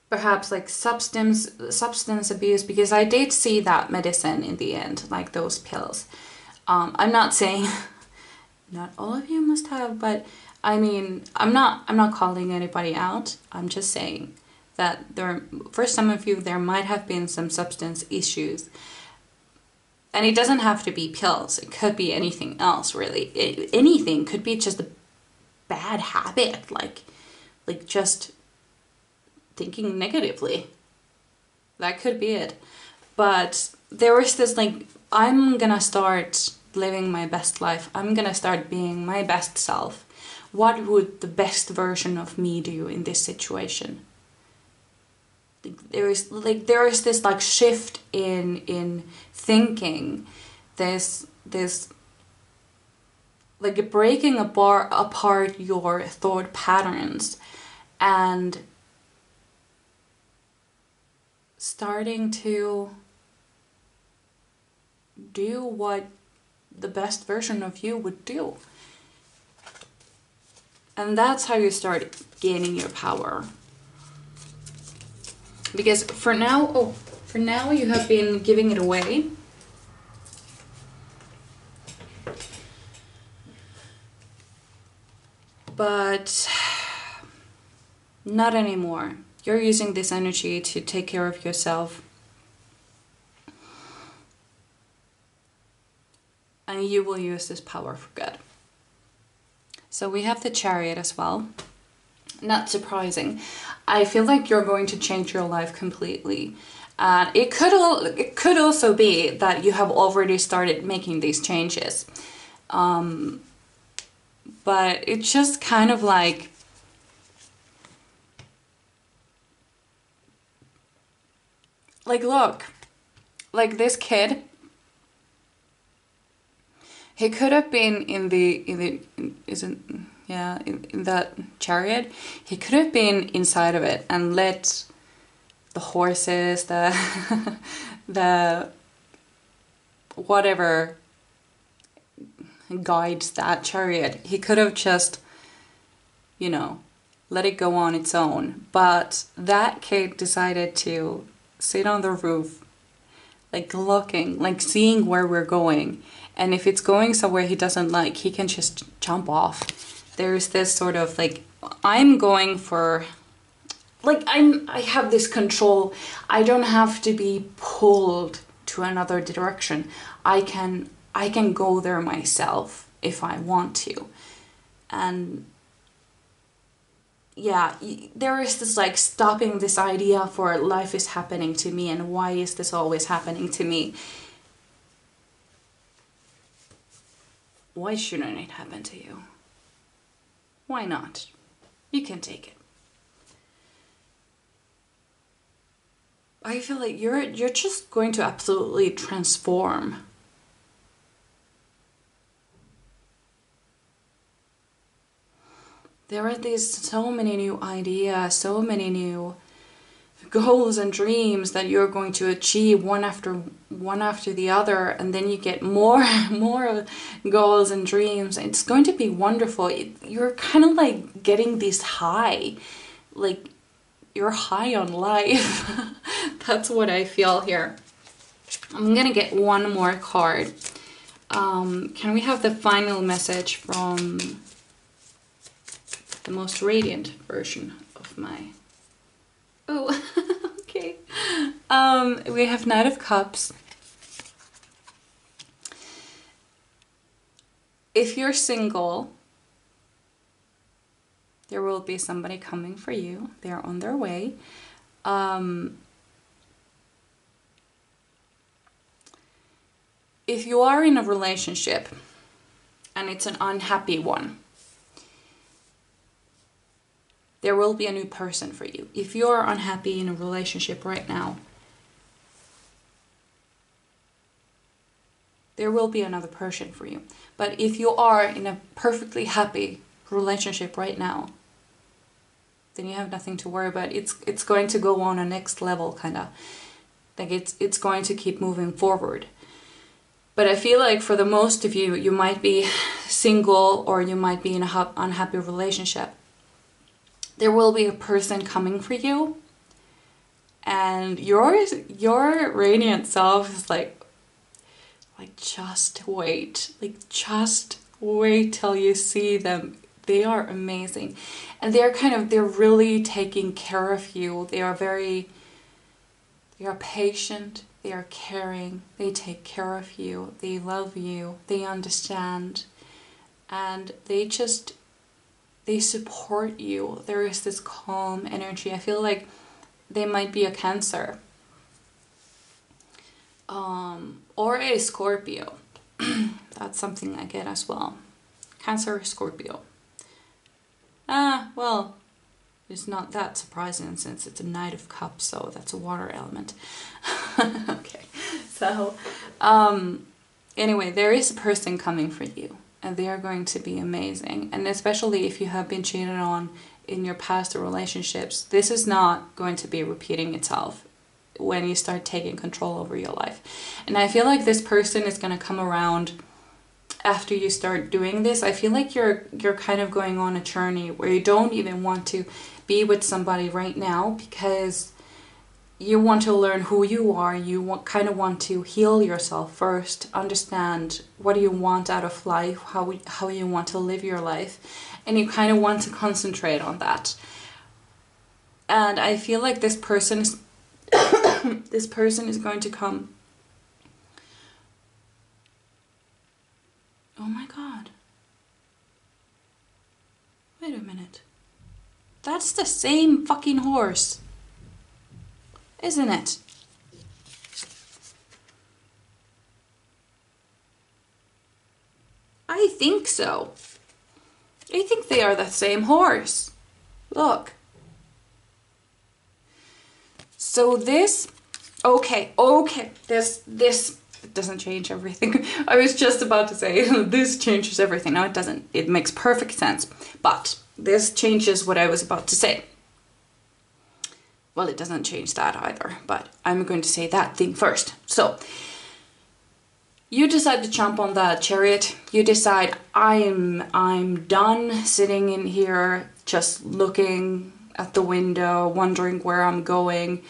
perhaps like substance abuse, because I did see that medicine in the end, like those pills. I'm not saying not all of you must have, but I mean, I'm not calling anybody out. I'm just saying that for some of you, there might have been some substance issues. And it doesn't have to be pills. It could be anything else, really. Anything could be just a bad habit, like just thinking negatively. That could be it. But there was this like, I'm gonna start living my best life. I'm gonna start being my best self. What would the best version of me do in this situation? There is this like shift in thinking. There's like breaking apart your thought patterns and starting to do what the best version of you would do. And that's how you start gaining your power. Because for now you have been giving it away. But not anymore. You're using this energy to take care of yourself. And you will use this power for good. So we have the Chariot as well. Not surprising. I feel like you're going to change your life completely. And it could also be that you have already started making these changes. But it's just kind of like, look, like this kid, he could have been in that chariot. He could have been inside of it and let the horses, the whatever guides that chariot. He could have just, let it go on its own. But that kid decided to sit on the roof, like looking, like seeing where we're going. And if it's going somewhere he doesn't like, he can just jump off. There's this sort of like, I'm going for, like, I have this control. I don't have to be pulled to another direction. I can go there myself if I want to. And yeah, there is this like stopping this idea for life is happening to me and why is this always happening to me? Why shouldn't it happen to you? Why not? You can take it. I feel like you're just going to absolutely transform. There are so many new ideas, so many new goals and dreams that you're going to achieve one after the other, and then you get more goals and dreams. It's going to be wonderful. You're kind of like getting this high, like you're high on life. That's what I feel here. I'm gonna get one more card. Can we have the final message from the most radiant version of my... Oh, okay. We have Knight of Cups. If you're single, there will be somebody coming for you. They're on their way. If you are in a relationship and it's an unhappy one, there will be a new person for you. If you're unhappy in a relationship right now, there will be another person for you. But if you are in a perfectly happy relationship right now, then you have nothing to worry about. It's going to go on a next level, kind of. Like it's going to keep moving forward. But I feel like for the most of you, you might be single or you might be in an unhappy relationship. There will be a person coming for you, and your radiant self is like just wait. Like just wait till you see them. They are amazing. And they're really taking care of you. They are patient, they are caring, they take care of you, they love you, they understand, and they support you. There is this calm energy. I feel like they might be a Cancer. Or a Scorpio. That's something I get as well. Cancer or Scorpio. Well, it's not that surprising since it's a Knight of Cups, so that's a water element. Okay, so anyway, there is a person coming for you, and they are going to be amazing. And especially if you have been cheated on in your past relationships, this is not going to be repeating itself when you start taking control over your life. And I feel like this person is going to come around after you start doing this. I feel like you're kind of going on a journey where you don't even want to be with somebody right now, because you want to learn who you are. You kind of want to heal yourself first, understand what do you want out of life, how you want to live your life, and you kind of want to concentrate on that. And I feel like this person is this person is going to come. Oh my god. Wait a minute. That's the same fucking horse, isn't it? I think so. I think they are the same horse. Look. So this, okay, this it doesn't change everything. I was just about to say this changes everything. No, it doesn't. It makes perfect sense. But this changes what I was about to say. Well, it doesn't change that either, but I'm going to say that thing first. So, you decide to jump on the chariot. You decide, I'm done sitting in here just looking at the window, wondering where I'm going,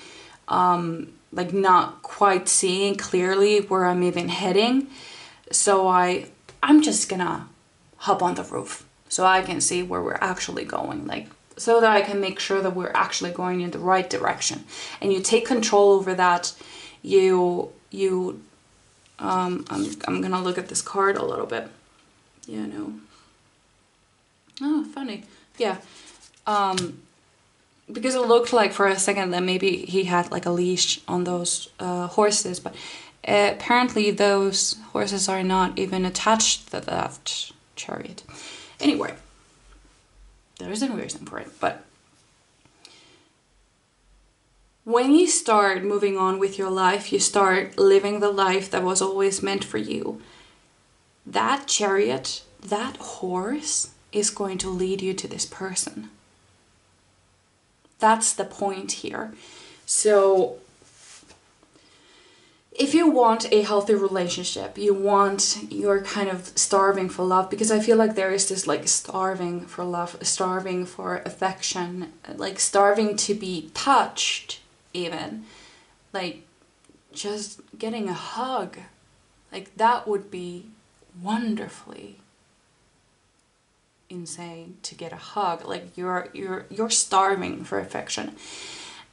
like not quite seeing clearly where I'm even heading. So I'm just gonna hop on the roof so I can see where we're actually going, like so that I can make sure that we're actually going in the right direction. And you take control over that. I'm gonna look at this card a little bit. Yeah, no. Oh, funny. Yeah. Because it looked like for a second that maybe he had like a leash on those horses, but apparently those horses are not even attached to that chariot. Anyway, there is a reason for it, but when you start moving on with your life, you start living the life that was always meant for you. That chariot, that horse is going to lead you to this person. That's the point here. So if you want a healthy relationship, you're kind of starving for love, because I feel like there is this like starving for love, starving for affection, like starving to be touched even, like just getting a hug, like that would be wonderfully insane to get a hug. Like you're starving for affection.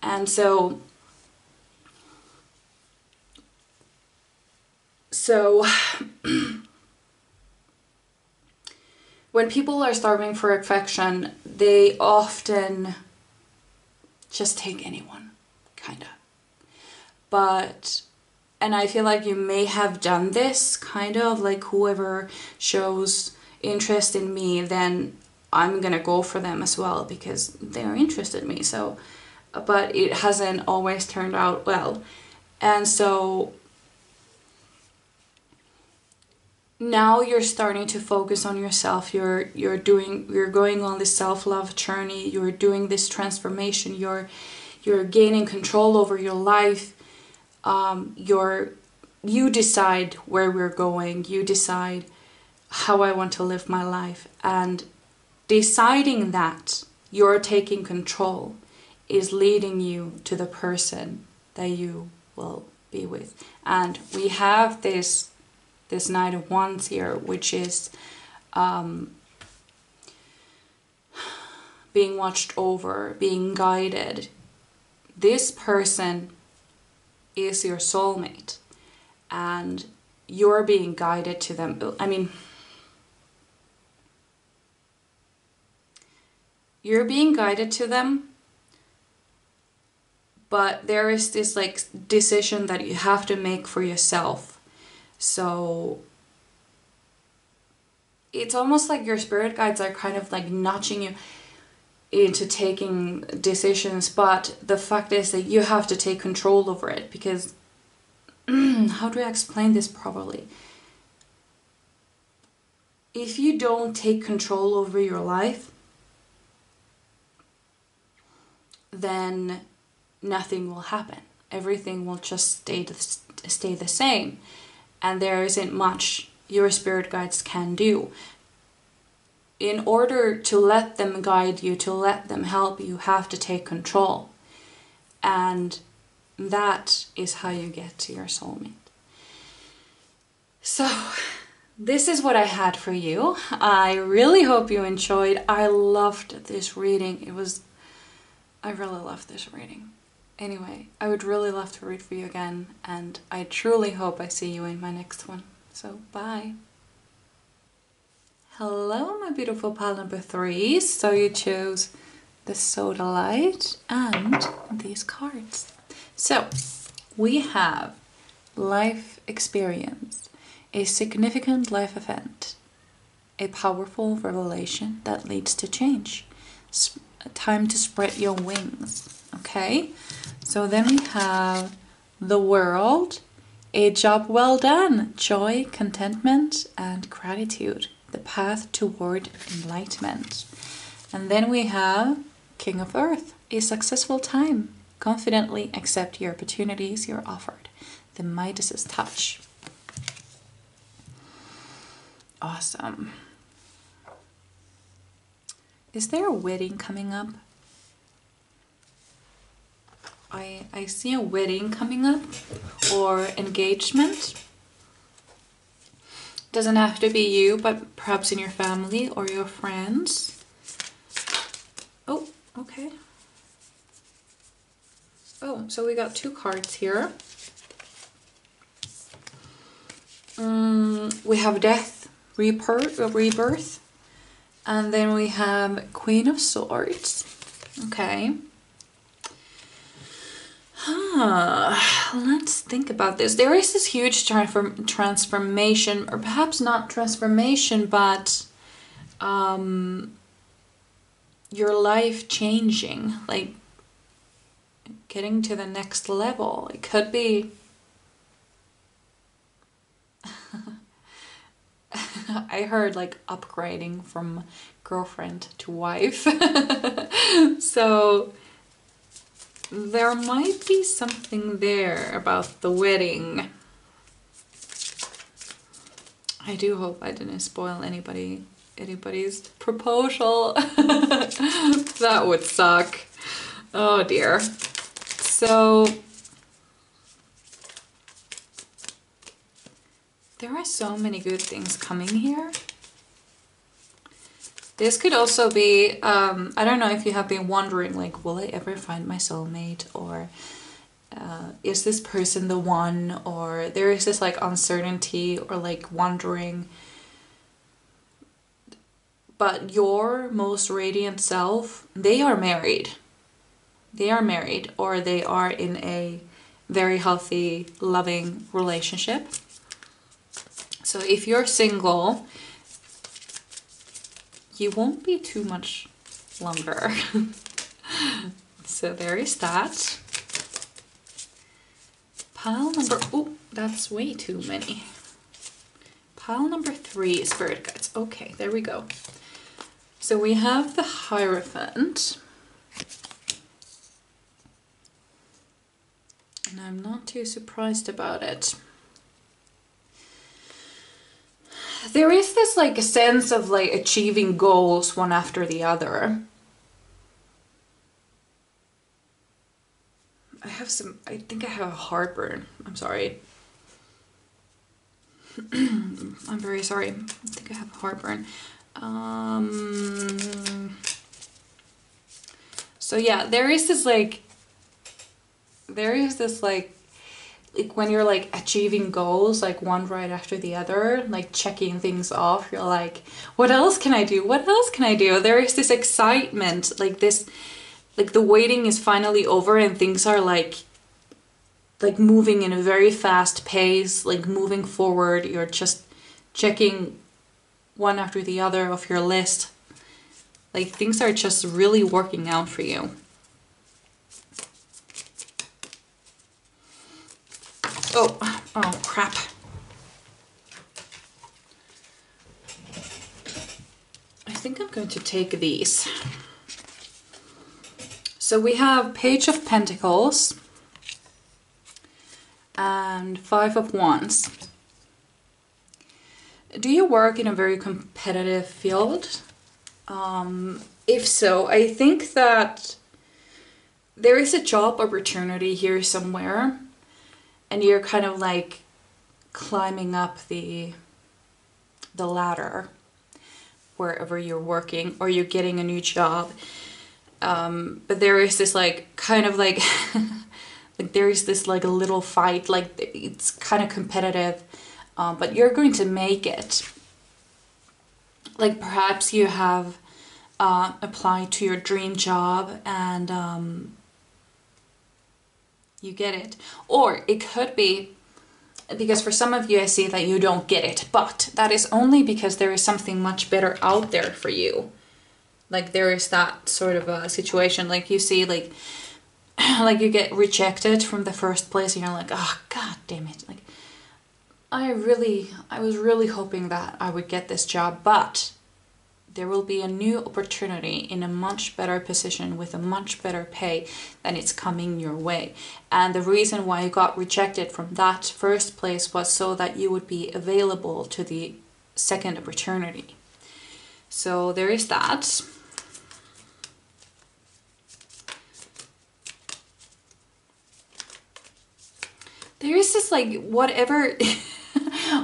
And so when people are starving for affection, they often just take anyone, kind of. But, and I feel like you may have done this, kind of, like whoever shows interest in me, then I'm gonna go for them as well because they're interested in me. So, but it hasn't always turned out well. And so now you're starting to focus on yourself. You're going on this self-love journey. You're doing this transformation. You're gaining control over your life. You decide where we're going. You decide how I want to live my life. And deciding that you're taking control is leading you to the person that you will be with. And we have this Knight of Wands here, which is being watched over, being guided. This person is your soulmate, and you're being guided to them. I mean, you're being guided to them, but there is this like decision that you have to make for yourself. So it's almost like your spirit guides are kind of like nudging you into taking decisions, but the fact is that you have to take control over it, because how do I explain this properly? If you don't take control over your life, then nothing will happen. Everything will just stay the same. And there isn't much your spirit guides can do. In order to let them guide you, to let them help you, you have to take control. And that is how you get to your soulmate. So, this is what I had for you. I really hope you enjoyed. I loved this reading. I really loved this reading. Anyway, I would really love to read for you again, and I truly hope I see you in my next one. So, bye. Hello, my beautiful pile number 3. So you chose the Soda Light and these cards. So, we have life experience, a significant life event, a powerful revelation that leads to change, time to spread your wings, okay? So then we have the World, a job well done, joy, contentment, and gratitude, the path toward enlightenment. And then we have King of Earth, a successful time, confidently accept your opportunities you're offered, the Midas's touch. Awesome. Is there a wedding coming up? I see a wedding coming up, or engagement. Doesn't have to be you, but perhaps in your family or your friends. Oh, okay. Oh, so we got 2 cards here. We have Death, Rebirth, and then we have Queen of Swords. Okay. Let's think about this. There is this huge transformation, or perhaps not transformation, but your life changing, like getting to the next level. It could be I heard like upgrading from girlfriend to wife. So there might be something there about the wedding. I do hope I didn't spoil anybody's proposal. That would suck. Oh dear. So there are so many good things coming here. This could also be, I don't know if you have been wondering, like, will I ever find my soulmate? Or is this person the one? Or there is this like uncertainty or like wondering. But your most radiant self, they are married. They are married, or they are in a very healthy, loving relationship. So if you're single, you won't be too much longer. So there is that. Pile number, oh, that's way too many. Pile number 3, Spirit Guides. Okay, there we go. So we have the Hierophant. And I'm not too surprised about it. There is this like a sense of like achieving goals one after the other. I think I have a heartburn. I'm sorry. I'm very sorry. I think I have a heartburn. So yeah, there is this like when you're like achieving goals, like one right after the other, like checking things off, you're like, what else can I do? What else can I do? There is this excitement, like this, like the waiting is finally over and things are like moving in a very fast pace, like moving forward. You're just checking one after the other of your list. Like things are just really working out for you. Oh crap. I think I'm going to take these. So we have Page of Pentacles and 5 of Wands. Do you work in a very competitive field? If so, I think that there is a job opportunity here somewhere. And you're kind of like climbing up the ladder wherever you're working, or you're getting a new job. But there is this like kind of like like there is this like a little fight, like it's kind of competitive, but you're going to make it. Like perhaps you have applied to your dream job and you get it. Or it could be because for some of you I see that you don't get it, but that is only because there is something much better out there for you. Like there is that sort of a situation, like you see like you get rejected from the first place and you're like, oh god damn it, like I was really hoping that I would get this job, but there will be a new opportunity in a much better position with a much better pay, and it's coming your way. And the reason why you got rejected from that first place was so that you would be available to the second opportunity. So there is that. There is this like whatever.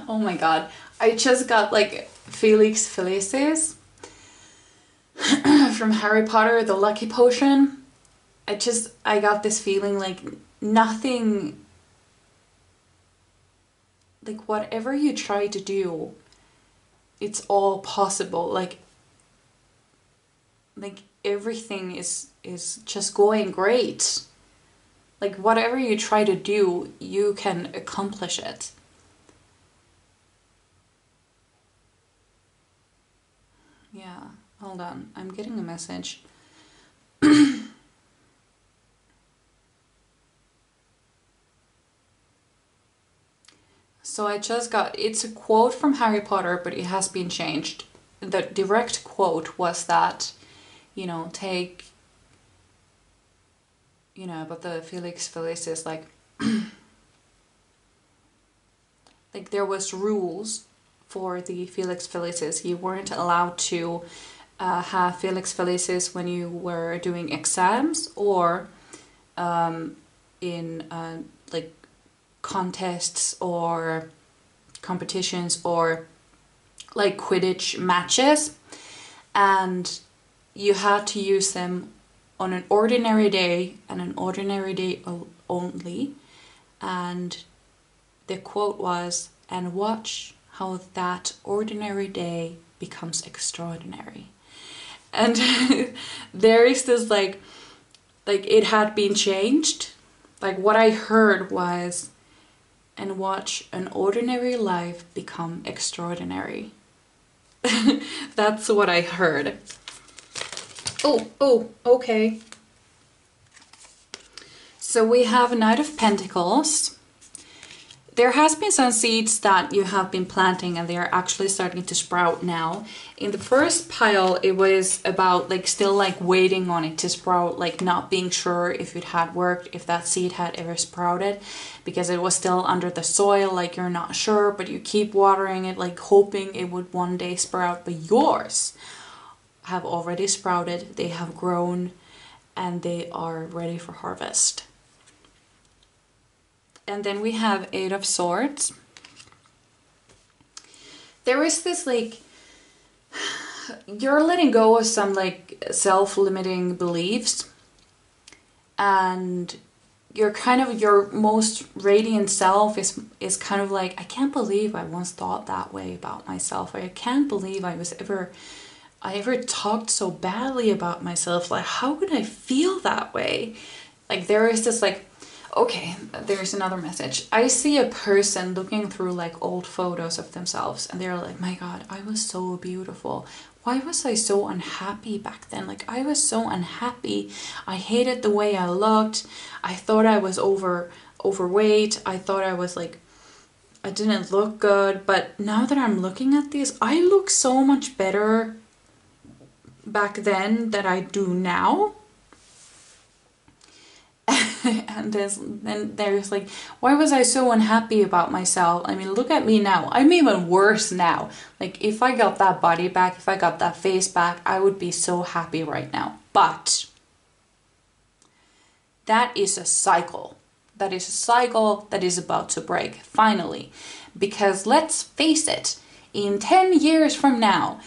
Oh my god, I just got like Felix Felicis from Harry Potter, the Lucky Potion. I got this feeling like nothing, like whatever you try to do, it's all possible. Like everything is just going great. Like whatever you try to do, you can accomplish it. Yeah. Hold on, I'm getting a message. So I just got, it's a quote from Harry Potter, but it has been changed. The direct quote was that, you know, take, you know, but the Felix Felicis, like, like there was rules for the Felix Felicis. You weren't allowed to have Felix Felicis when you were doing exams or in like contests or competitions or like Quidditch matches, and you had to use them on an ordinary day and an ordinary day only. And the quote was, "And watch how that ordinary day becomes extraordinary." And there is this like it had been changed. Like what I heard was, "And watch an ordinary life become extraordinary." That's what I heard. Oh, okay. So we have Knight of Pentacles. There has been some seeds that you have been planting and they are actually starting to sprout now. In the first pile, it was about like still like waiting on it to sprout, like not being sure if it had worked, if that seed had ever sprouted, because it was still under the soil, like you're not sure, but you keep watering it, like hoping it would one day sprout. But yours have already sprouted, they have grown, and they are ready for harvest. And then we have Eight of Swords. There is this like, you're letting go of some like self-limiting beliefs, and you're kind of, your most radiant self is kind of like, I can't believe I once thought that way about myself. I can't believe I ever talked so badly about myself. Like, how could I feel that way? Like, there is this like, okay, there's another message. I see a person looking through like old photos of themselves and they're like, my God, I was so beautiful. Why was I so unhappy back then? Like, I was so unhappy. I hated the way I looked. I thought I was overweight. I thought I was like, I didn't look good. But now that I'm looking at this, I look so much better back then than I do now. And then there's like, why was I so unhappy about myself? I mean, look at me now. I'm even worse now. Like, if I got that body back, if I got that face back, I would be so happy right now. But that is a cycle. That is a cycle that is about to break, finally. Because let's face it, in 10 years from now,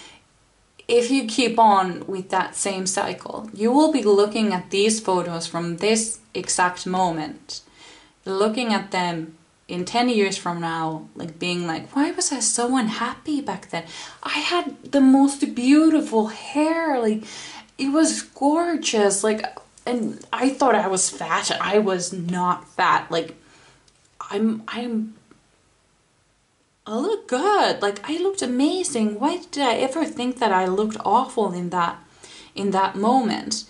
if you keep on with that same cycle, you will be looking at these photos from this exact moment, looking at them in 10 years from now, like being like, why was I so unhappy back then? I had the most beautiful hair, like it was gorgeous, like, and I thought I was fat. I was not fat. Like, I look good. Like, I looked amazing. Why did I ever think that I looked awful in that moment?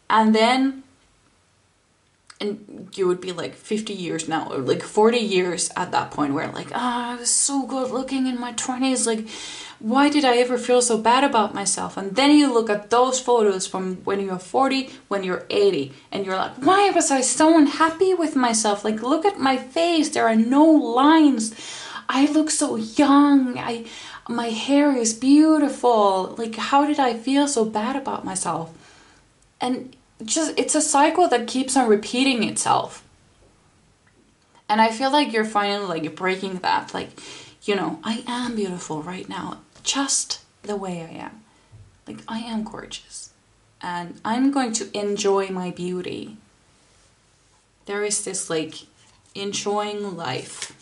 And then, and you would be like 50 years now, or like 40 years at that point, where like, I was so good looking in my 20s. Like, why did I ever feel so bad about myself? And then you look at those photos from when you're 40, when you're 80, and you're like, why was I so unhappy with myself? Like, look at my face. There are no lines. I look so young. My hair is beautiful. Like, how did I feel so bad about myself? And just, it's a cycle that keeps on repeating itself. And I feel like you're finally like breaking that. Like, you know, I am beautiful right now, just the way I am. Like, I am gorgeous. And I'm going to enjoy my beauty. There is this like enjoying life.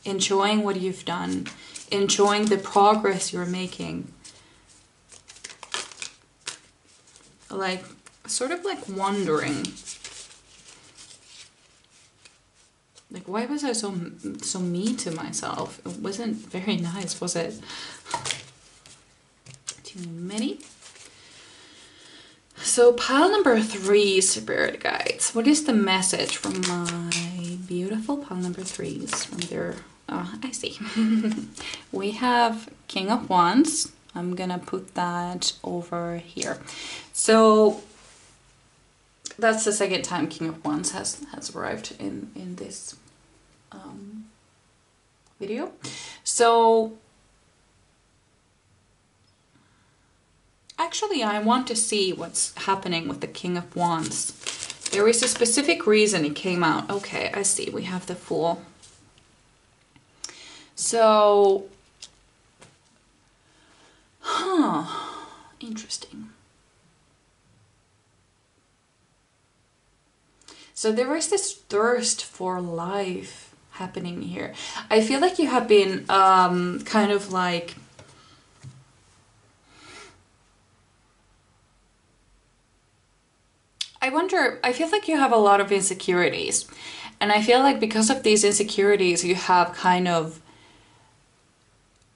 Enjoying what you've done, enjoying the progress you're making. Like, sort of like wondering, like, why was I so mean to myself? It wasn't very nice, was it? Too many. So pile number 3, Spirit Guides. What is the message from my beautiful pile number 3s from their... Oh, I see. We have King of Wands. I'm gonna put that over here. So that's the second time King of Wands has arrived in this video. So actually I want to see what's happening with the King of Wands. There is a specific reason it came out. Okay, I see. We have the Fool. So, interesting. So there is this thirst for life happening here. I feel like you have been kind of like I feel like you have a lot of insecurities. And I feel like because of these insecurities, you have kind of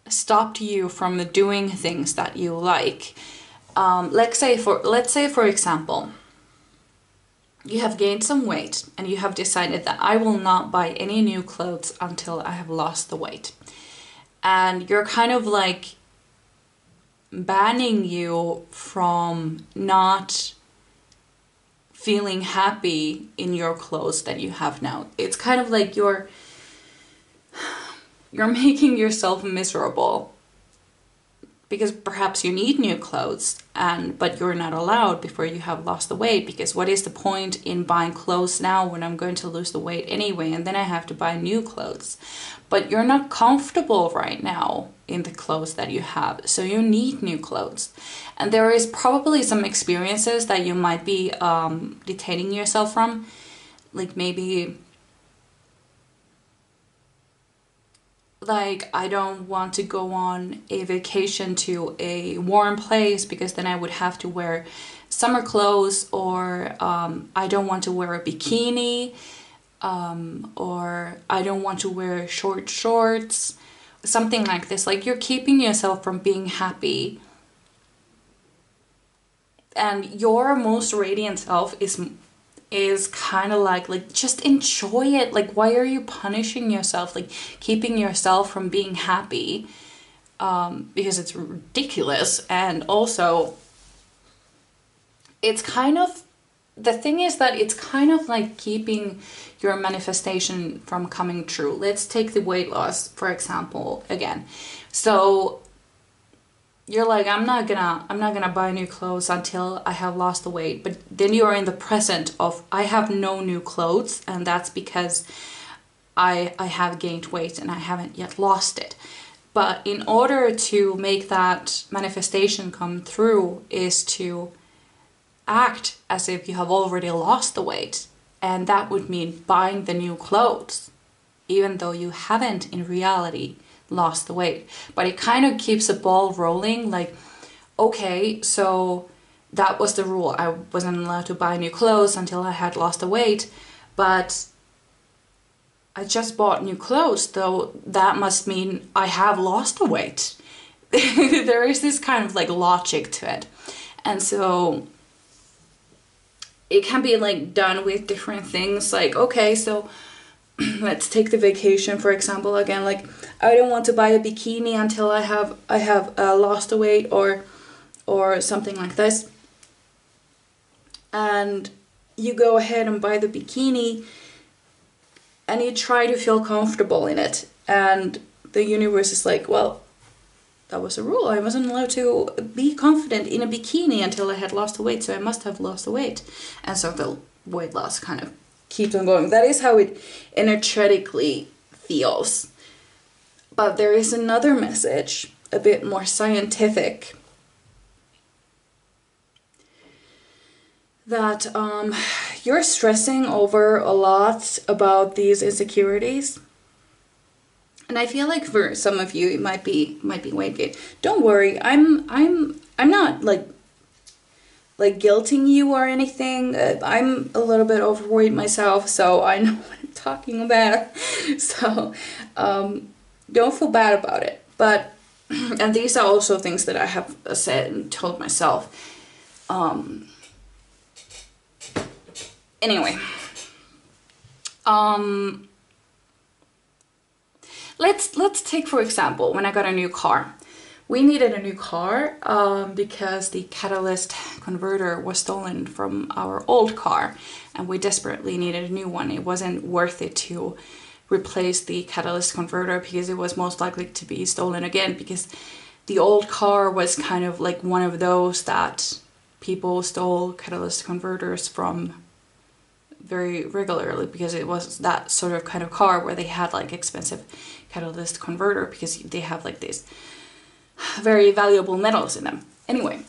stopped you from doing things that you like. Let's say for example, you have gained some weight and you have decided that I will not buy any new clothes until I have lost the weight. And you're kind of like banning you from not feeling happy in your clothes that you have now. It's kind of like you're making yourself miserable because perhaps you need new clothes but you're not allowed before you have lost the weight, because what is the point in buying clothes now when I'm going to lose the weight anyway and then I have to buy new clothes? But you're not comfortable right now in the clothes that you have, so you need new clothes. And there is probably some experiences that you might be detaining yourself from, like maybe like I don't want to go on a vacation to a warm place because then I would have to wear summer clothes, or I don't want to wear a bikini, or I don't want to wear short shorts, something like this. Like you're keeping yourself from being happy, and your most radiant self is kind of like just enjoy it. Like, why are you punishing yourself, like keeping yourself from being happy? Because it's ridiculous. And also it's kind of, the thing is that it's kind of like keeping your manifestation from coming true. Let's take the weight loss for example again. So you're like, I'm not gonna buy new clothes until I have lost the weight. But then you are in the present of, I have no new clothes, and that's because I have gained weight and I haven't yet lost it. But in order to make that manifestation come through is to act as if you have already lost the weight. And that would mean buying the new clothes, even though you haven't in reality lost the weight. But it kind of keeps the ball rolling, like, okay, so that was the rule. I wasn't allowed to buy new clothes until I had lost the weight, but I just bought new clothes, though that must mean I have lost the weight. There is this kind of like logic to it. And so it can be like done with different things. Like, okay, so let's take the vacation for example again. Like, I don't want to buy a bikini until I have lost the weight, or something like this. And you go ahead and buy the bikini, and you try to feel comfortable in it. And the universe is like, well, that was a rule. I wasn't allowed to be confident in a bikini until I had lost the weight, so I must have lost the weight. And so the weight loss kind of keeps on going. That is how it energetically feels. But there is another message, a bit more scientific, that you're stressing over a lot about these insecurities. And I feel like for some of you it might be weight gain. Don't worry, I'm not like guilting you or anything. I'm a little bit overweight myself, so I know what I'm talking about. So don't feel bad about it. But and these are also things that I have said and told myself. Anyway, let's take for example when I got a new car. We needed a new car because the catalyst converter was stolen from our old car, and we desperately needed a new one. It wasn't worth it to replace the catalyst converter because it was most likely to be stolen again, because the old car was kind of like one of those that people stole catalyst converters from very regularly, because it was that sort of kind of car where they had like expensive catalyst converter because they have like these very valuable metals in them. Anyway,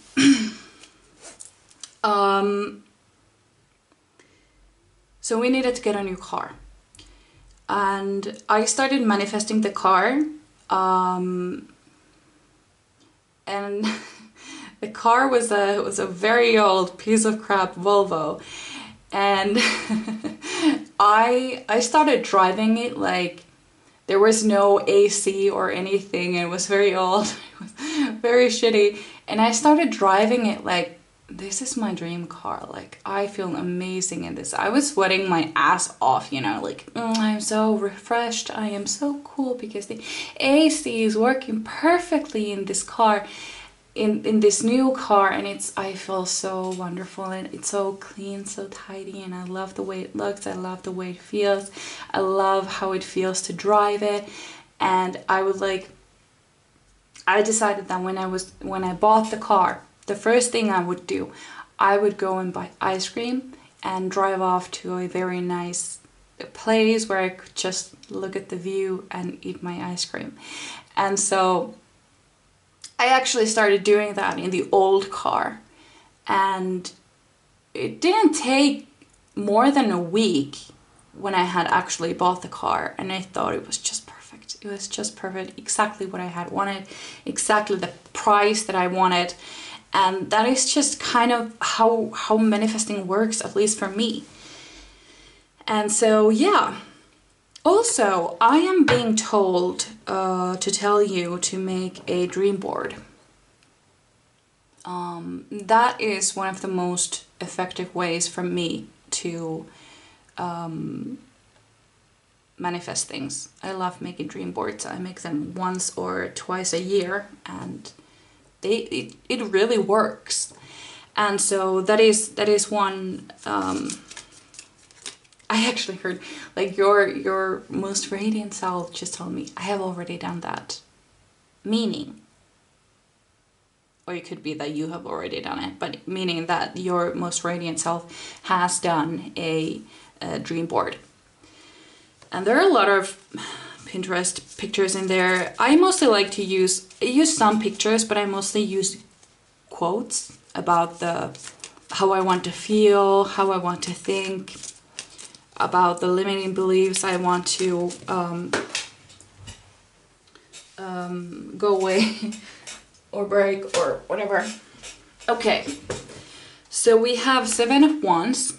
so we needed to get a new car, and I started manifesting the car, and the car was a very old piece of crap Volvo. And I started driving it like there was no AC or anything. It was very old, it was very shitty. And I started driving it like, this is my dream car. Like, I feel amazing in this. I was sweating my ass off, you know, like, I'm so refreshed. I am so cool because the AC is working perfectly in this car. In this new car, and I feel so wonderful, and it's so clean, so tidy, and I love the way it looks, I love the way it feels, I love how it feels to drive it. And I decided that when I bought the car, the first thing I would do, I would go and buy ice cream and drive off to a very nice place where I could just look at the view and eat my ice cream. And so I actually started doing that in the old car, and it didn't take more than a week when I had actually bought the car, and I thought it was just perfect. It was just perfect, exactly what I had wanted, exactly the price that I wanted. And that is just kind of how manifesting works, at least for me. And so yeah. Also, I am being told to tell you to make a dream board. That is one of the most effective ways for me to manifest things. I love making dream boards. I make them once or twice a year, and it really works. And so that is one. I actually heard, like, your most radiant self just told me, I have already done that. Meaning, or it could be that you have already done it, but meaning that your most radiant self has done a dream board. And there are a lot of Pinterest pictures in there. I mostly like to use some pictures, but I mostly use quotes about how I want to feel, how I want to think, about the limiting beliefs I want to go away or break or whatever. Okay, so we have 7 of Wands.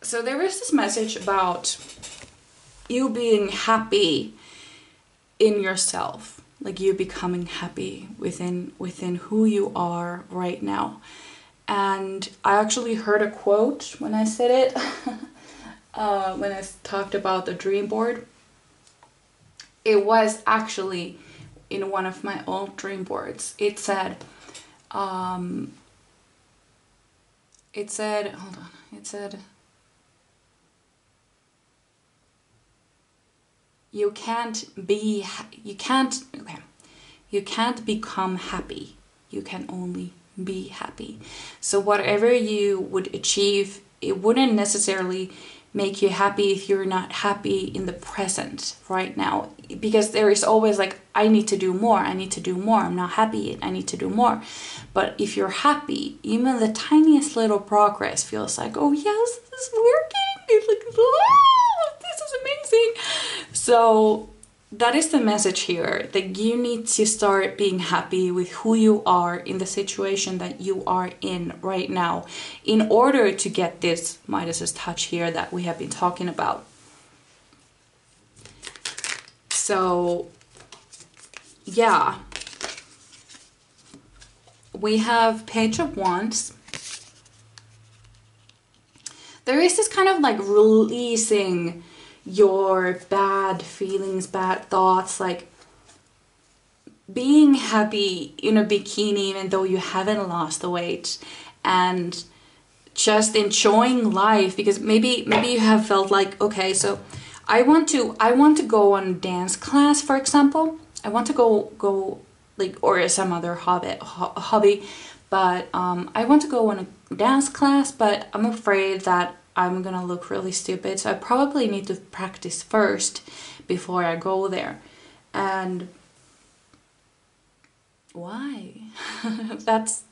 So there is this message about you being happy in yourself, like you becoming happy within who you are right now. And I actually heard a quote when I said it, when I talked about the dream board. It was actually in one of my old dream boards. It said, hold on, you can't become happy. You can only be happy. So whatever you would achieve, it wouldn't necessarily make you happy if you're not happy in the present right now, because there is always like, I need to do more, I'm not happy yet, I need to do more. But if you're happy, even the tiniest little progress feels like, oh yes, this is working, it's like, oh, this is amazing. So that is the message here, that you need to start being happy with who you are in the situation that you are in right now in order to get this Midas's touch here that we have been talking about. So yeah, we have Page of Wands. There is this kind of like releasing your bad feelings, bad thoughts, like being happy in a bikini even though you haven't lost the weight, and just enjoying life, because maybe you have felt like, okay, so I want to go on dance class, for example. I want to go like, or some other hobby, but I want to go on a dance class, but I'm afraid that I'm gonna look really stupid, so I probably need to practice first before I go there. And why? that's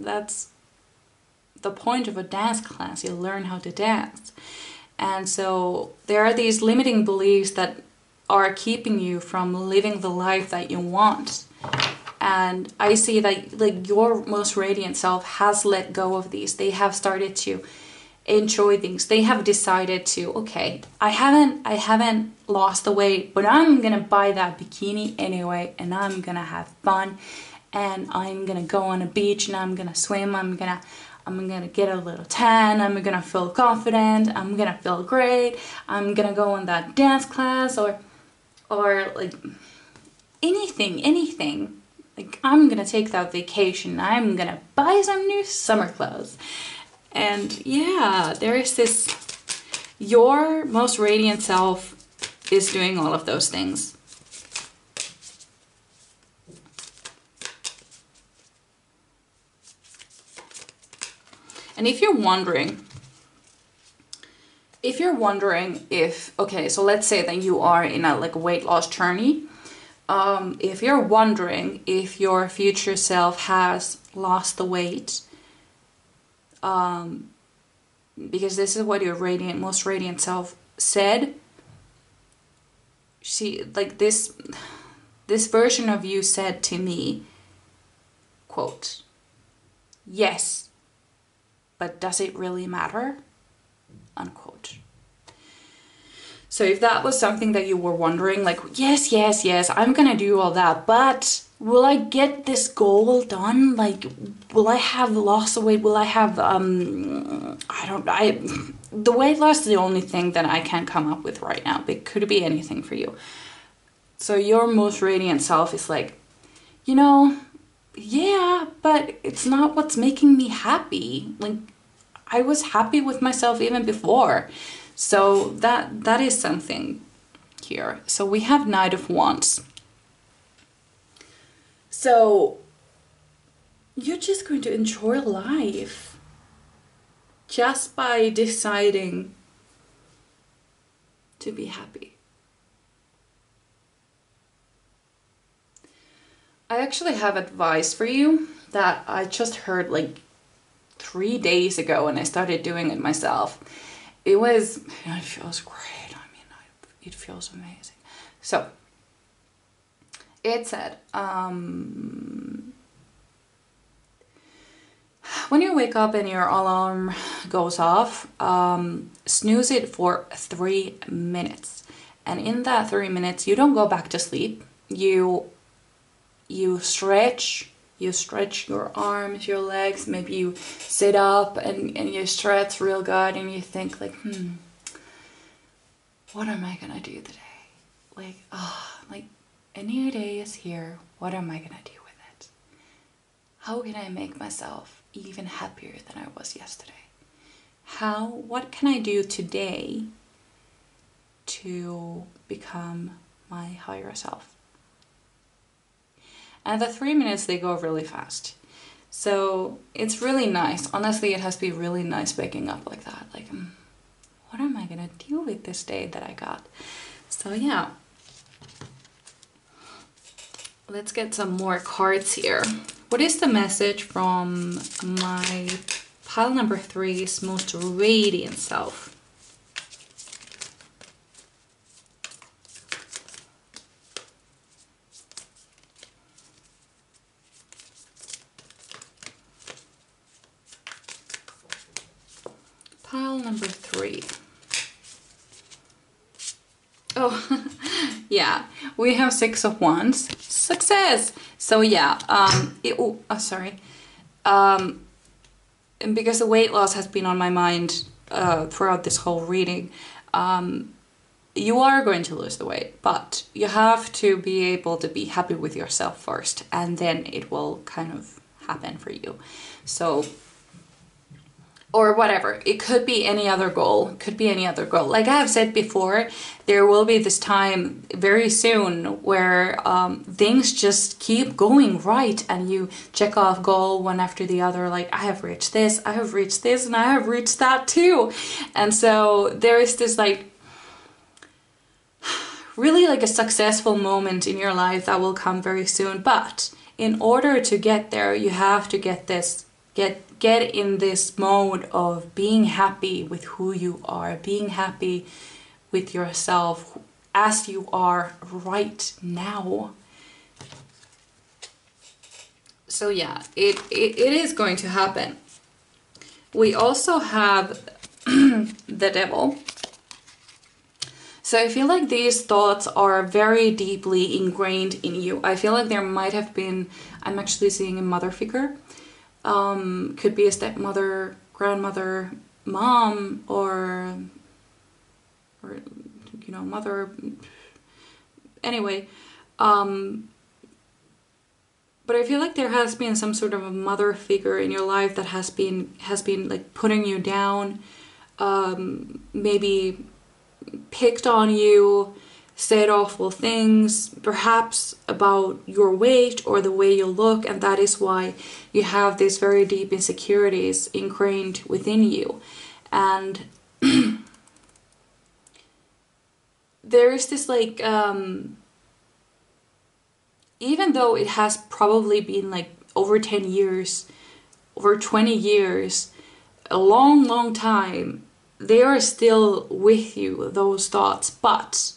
the point of a dance class. You learn how to dance. And so there are these limiting beliefs that are keeping you from living the life that you want. And I see that like your most radiant self has let go of these. They have started to enjoy things. They have decided to, okay, I haven't lost the weight, but I'm gonna buy that bikini anyway, and I'm gonna have fun, and I'm gonna go on a beach, and I'm gonna swim, I'm gonna get a little tan, I'm gonna feel confident, I'm gonna feel great, I'm gonna go on that dance class, or like anything. Like, I'm gonna take that vacation, I'm gonna buy some new summer clothes. And yeah, there is this, your most radiant self is doing all of those things. And if you're wondering if, okay, so let's say that you are in a like weight loss journey. If you're wondering if your future self has lost the weight, because this is what your most radiant self said. She, like, this version of you said to me, quote, "Yes, but does it really matter?" Unquote. So if that was something that you were wondering, like, yes, I'm gonna do all that, but will I get this goal done? Like, will I have lost the weight? Will I have, the weight loss is the only thing that I can come up with right now. It could be anything for you. So your most radiant self is like, you know, yeah, but it's not what's making me happy. Like, I was happy with myself even before. So that is something here. So we have Knight of Wands. So you're just going to enjoy life just by deciding to be happy. I actually have advice for you that I just heard like 3 days ago, and I started doing it myself. It feels great. I mean, it feels amazing. So it said, when you wake up and your alarm goes off, snooze it for 3 minutes. And in that 3 minutes, you don't go back to sleep. You stretch. You stretch your arms, your legs, maybe you sit up and you stretch real good, and you think like, what am I gonna do today? Like, like a new day is here. What am I gonna do with it? How can I make myself even happier than I was yesterday? What can I do today to become my higher self? And the 3 minutes, they go really fast. So it's really nice. Honestly, it has to be really nice waking up like that. Like, what am I gonna do with this day that I got? So yeah. Let's get some more cards here. What is the message from my pile number 3's most radiant self? Pile number 3. Oh, yeah, we have 6 of Wands. Success! So yeah, sorry. And because the weight loss has been on my mind throughout this whole reading, you are going to lose the weight, but you have to be able to be happy with yourself first, and then it will kind of happen for you. So or whatever. It could be any other goal. It could be any other goal. Like I have said before, there will be this time very soon where things just keep going right, and you check off goal one after the other. Like, I have reached this, I have reached this, and I have reached that too. And so there is this like really like a successful moment in your life that will come very soon. But in order to get there, you have to get in this mode of being happy with who you are, being happy with yourself as you are right now. So yeah, it is going to happen. We also have the devil. So I feel like these thoughts are very deeply ingrained in you. I feel like there might have been, I'm actually seeing a mother figure. Could be a stepmother, grandmother, mom, or you know, mother. Anyway, but I feel like there has been some sort of a mother figure in your life that has been like putting you down, maybe picked on you, said awful things, perhaps about your weight or the way you look, and that is why you have these very deep insecurities ingrained within you. And there is this like, even though it has probably been like over 10 years, over 20 years, a long time, they are still with you, those thoughts. But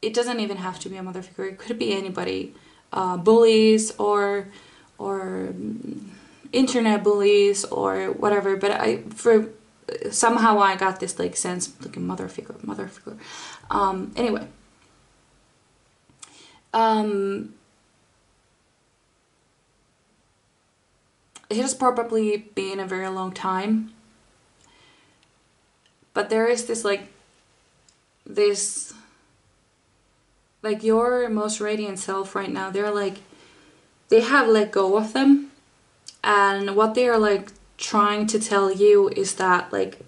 it doesn't even have to be a mother figure. It could be anybody, bullies or internet bullies or whatever. But somehow I got this like sense like a mother figure. Anyway, it has probably been a very long time. But there is this like your most radiant self right now, they have let go of them, and what they are like trying to tell you is that, like,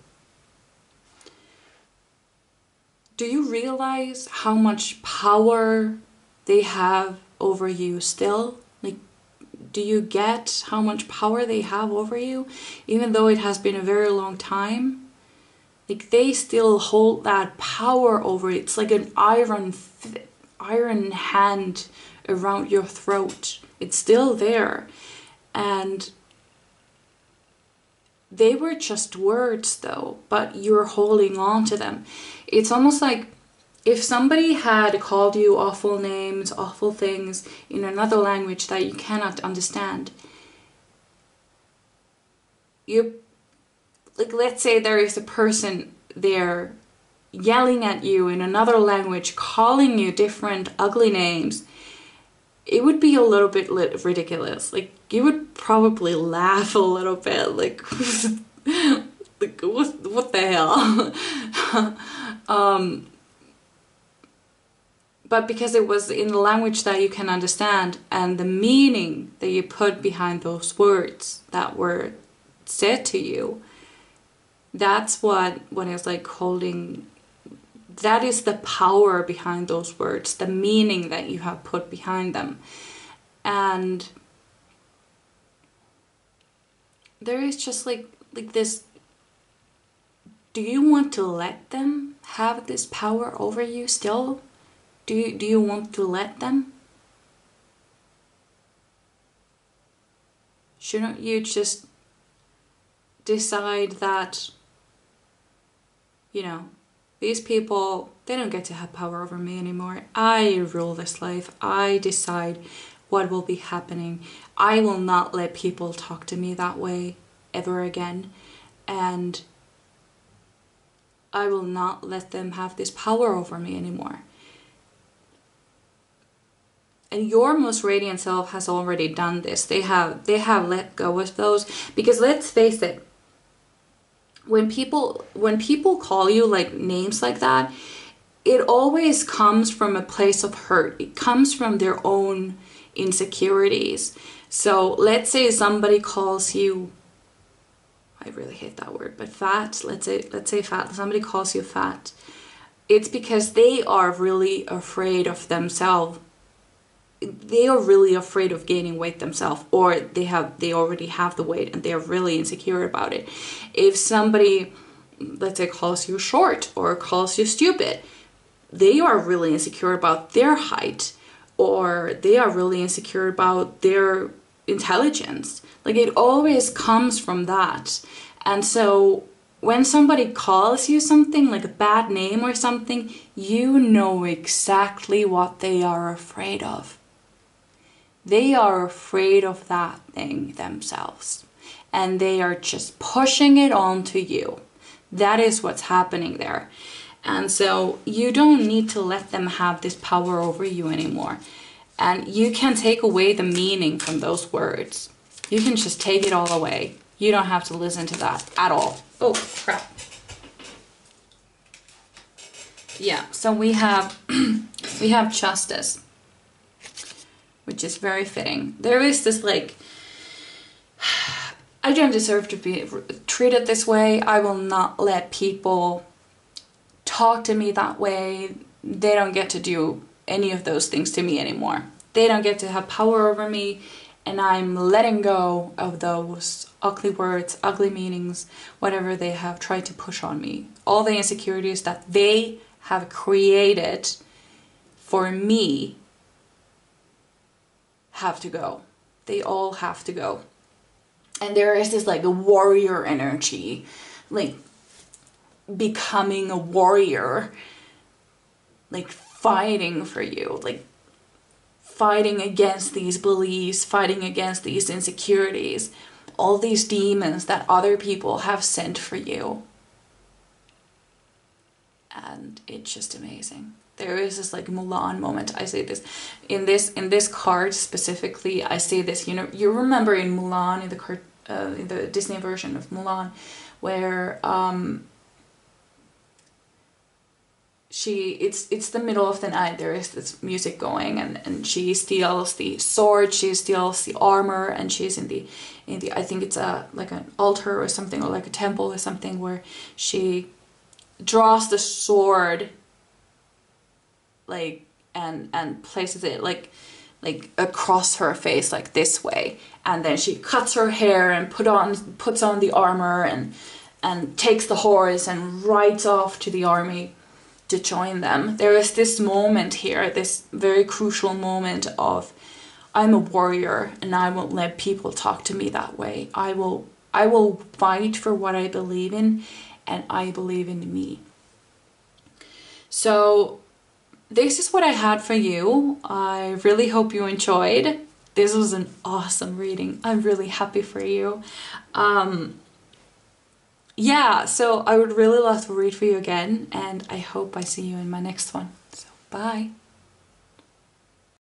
do you realize how much power they have over you still? Like, do you get how much power they have over you, even though it has been a very long time? Like, they still hold that power over it. It's like an iron hand around your throat. It's still there. And they were just words though, but you're holding on to them. It's almost like if somebody had called you awful names, awful things in another language that you cannot understand. Like, let's say there is a person there yelling at you in another language, calling you different ugly names. It would be a little bit ridiculous. Like, you would probably laugh a little bit, like, like what the hell? But because it was in the language that you can understand, and the meaning that you put behind those words that were said to you, that's what it's like holding. That is the power behind those words, the meaning that you have put behind them. And there is just like this, do you want to let them have this power over you still? Do you want to let them? Shouldn't you just decide that, you know, these people, they don't get to have power over me anymore. I rule this life. I decide what will be happening. I will not let people talk to me that way ever again. And I will not let them have this power over me anymore. And your most radiant self has already done this. They have let go of those. Because let's face it, when people call you like names like that, it always comes from a place of hurt. It comes from their own insecurities. So let's say somebody calls you I really hate that word, but fat, let's say fat, somebody calls you fat, it's because they are really afraid of themselves. They are really afraid of gaining weight themselves, or they already have the weight and they're really insecure about it. If somebody, let's say, calls you short or calls you stupid, they are really insecure about their height, or they are really insecure about their intelligence. Like, it always comes from that. And so when somebody calls you something, like a bad name or something, you know exactly what they are afraid of. They are afraid of that thing themselves, and they are just pushing it onto you. That is what's happening there. And so you don't need to let them have this power over you anymore. And you can take away the meaning from those words. You can just take it all away. You don't have to listen to that at all. Oh, crap. Yeah, so we have we have justice, which is very fitting. There is this, like, I don't deserve to be treated this way. I will not let people talk to me that way. They don't get to do any of those things to me anymore. They don't get to have power over me, and I'm letting go of those ugly words, ugly meanings, whatever they have tried to push on me. All the insecurities that they have created for me have to go. They all have to go. And there is this, like, a warrior energy, like becoming a warrior, like fighting for you, like fighting against these beliefs, fighting against these insecurities, all these demons that other people have sent for you. And it's just amazing. There is this, like, Mulan moment. I say this in this card specifically. I say this. You know, you remember in Mulan, in the Disney version of Mulan, where it's the middle of the night. There is this music going, and she steals the sword. She steals the armor, and she's in the I think it's like an altar or something, or like a temple or something, where she draws the sword, like, and places it like across her face, like this way, and then she cuts her hair and puts on the armor and takes the horse and rides off to the army to join them. There is this moment here, this very crucial moment of, I'm a warrior and I won't let people talk to me that way. I will fight for what I believe in, and I believe in me. So this is what I had for you. I really hope you enjoyed. This was an awesome reading. I'm really happy for you. Yeah, so I would really love to read for you again, and I hope I see you in my next one. So bye.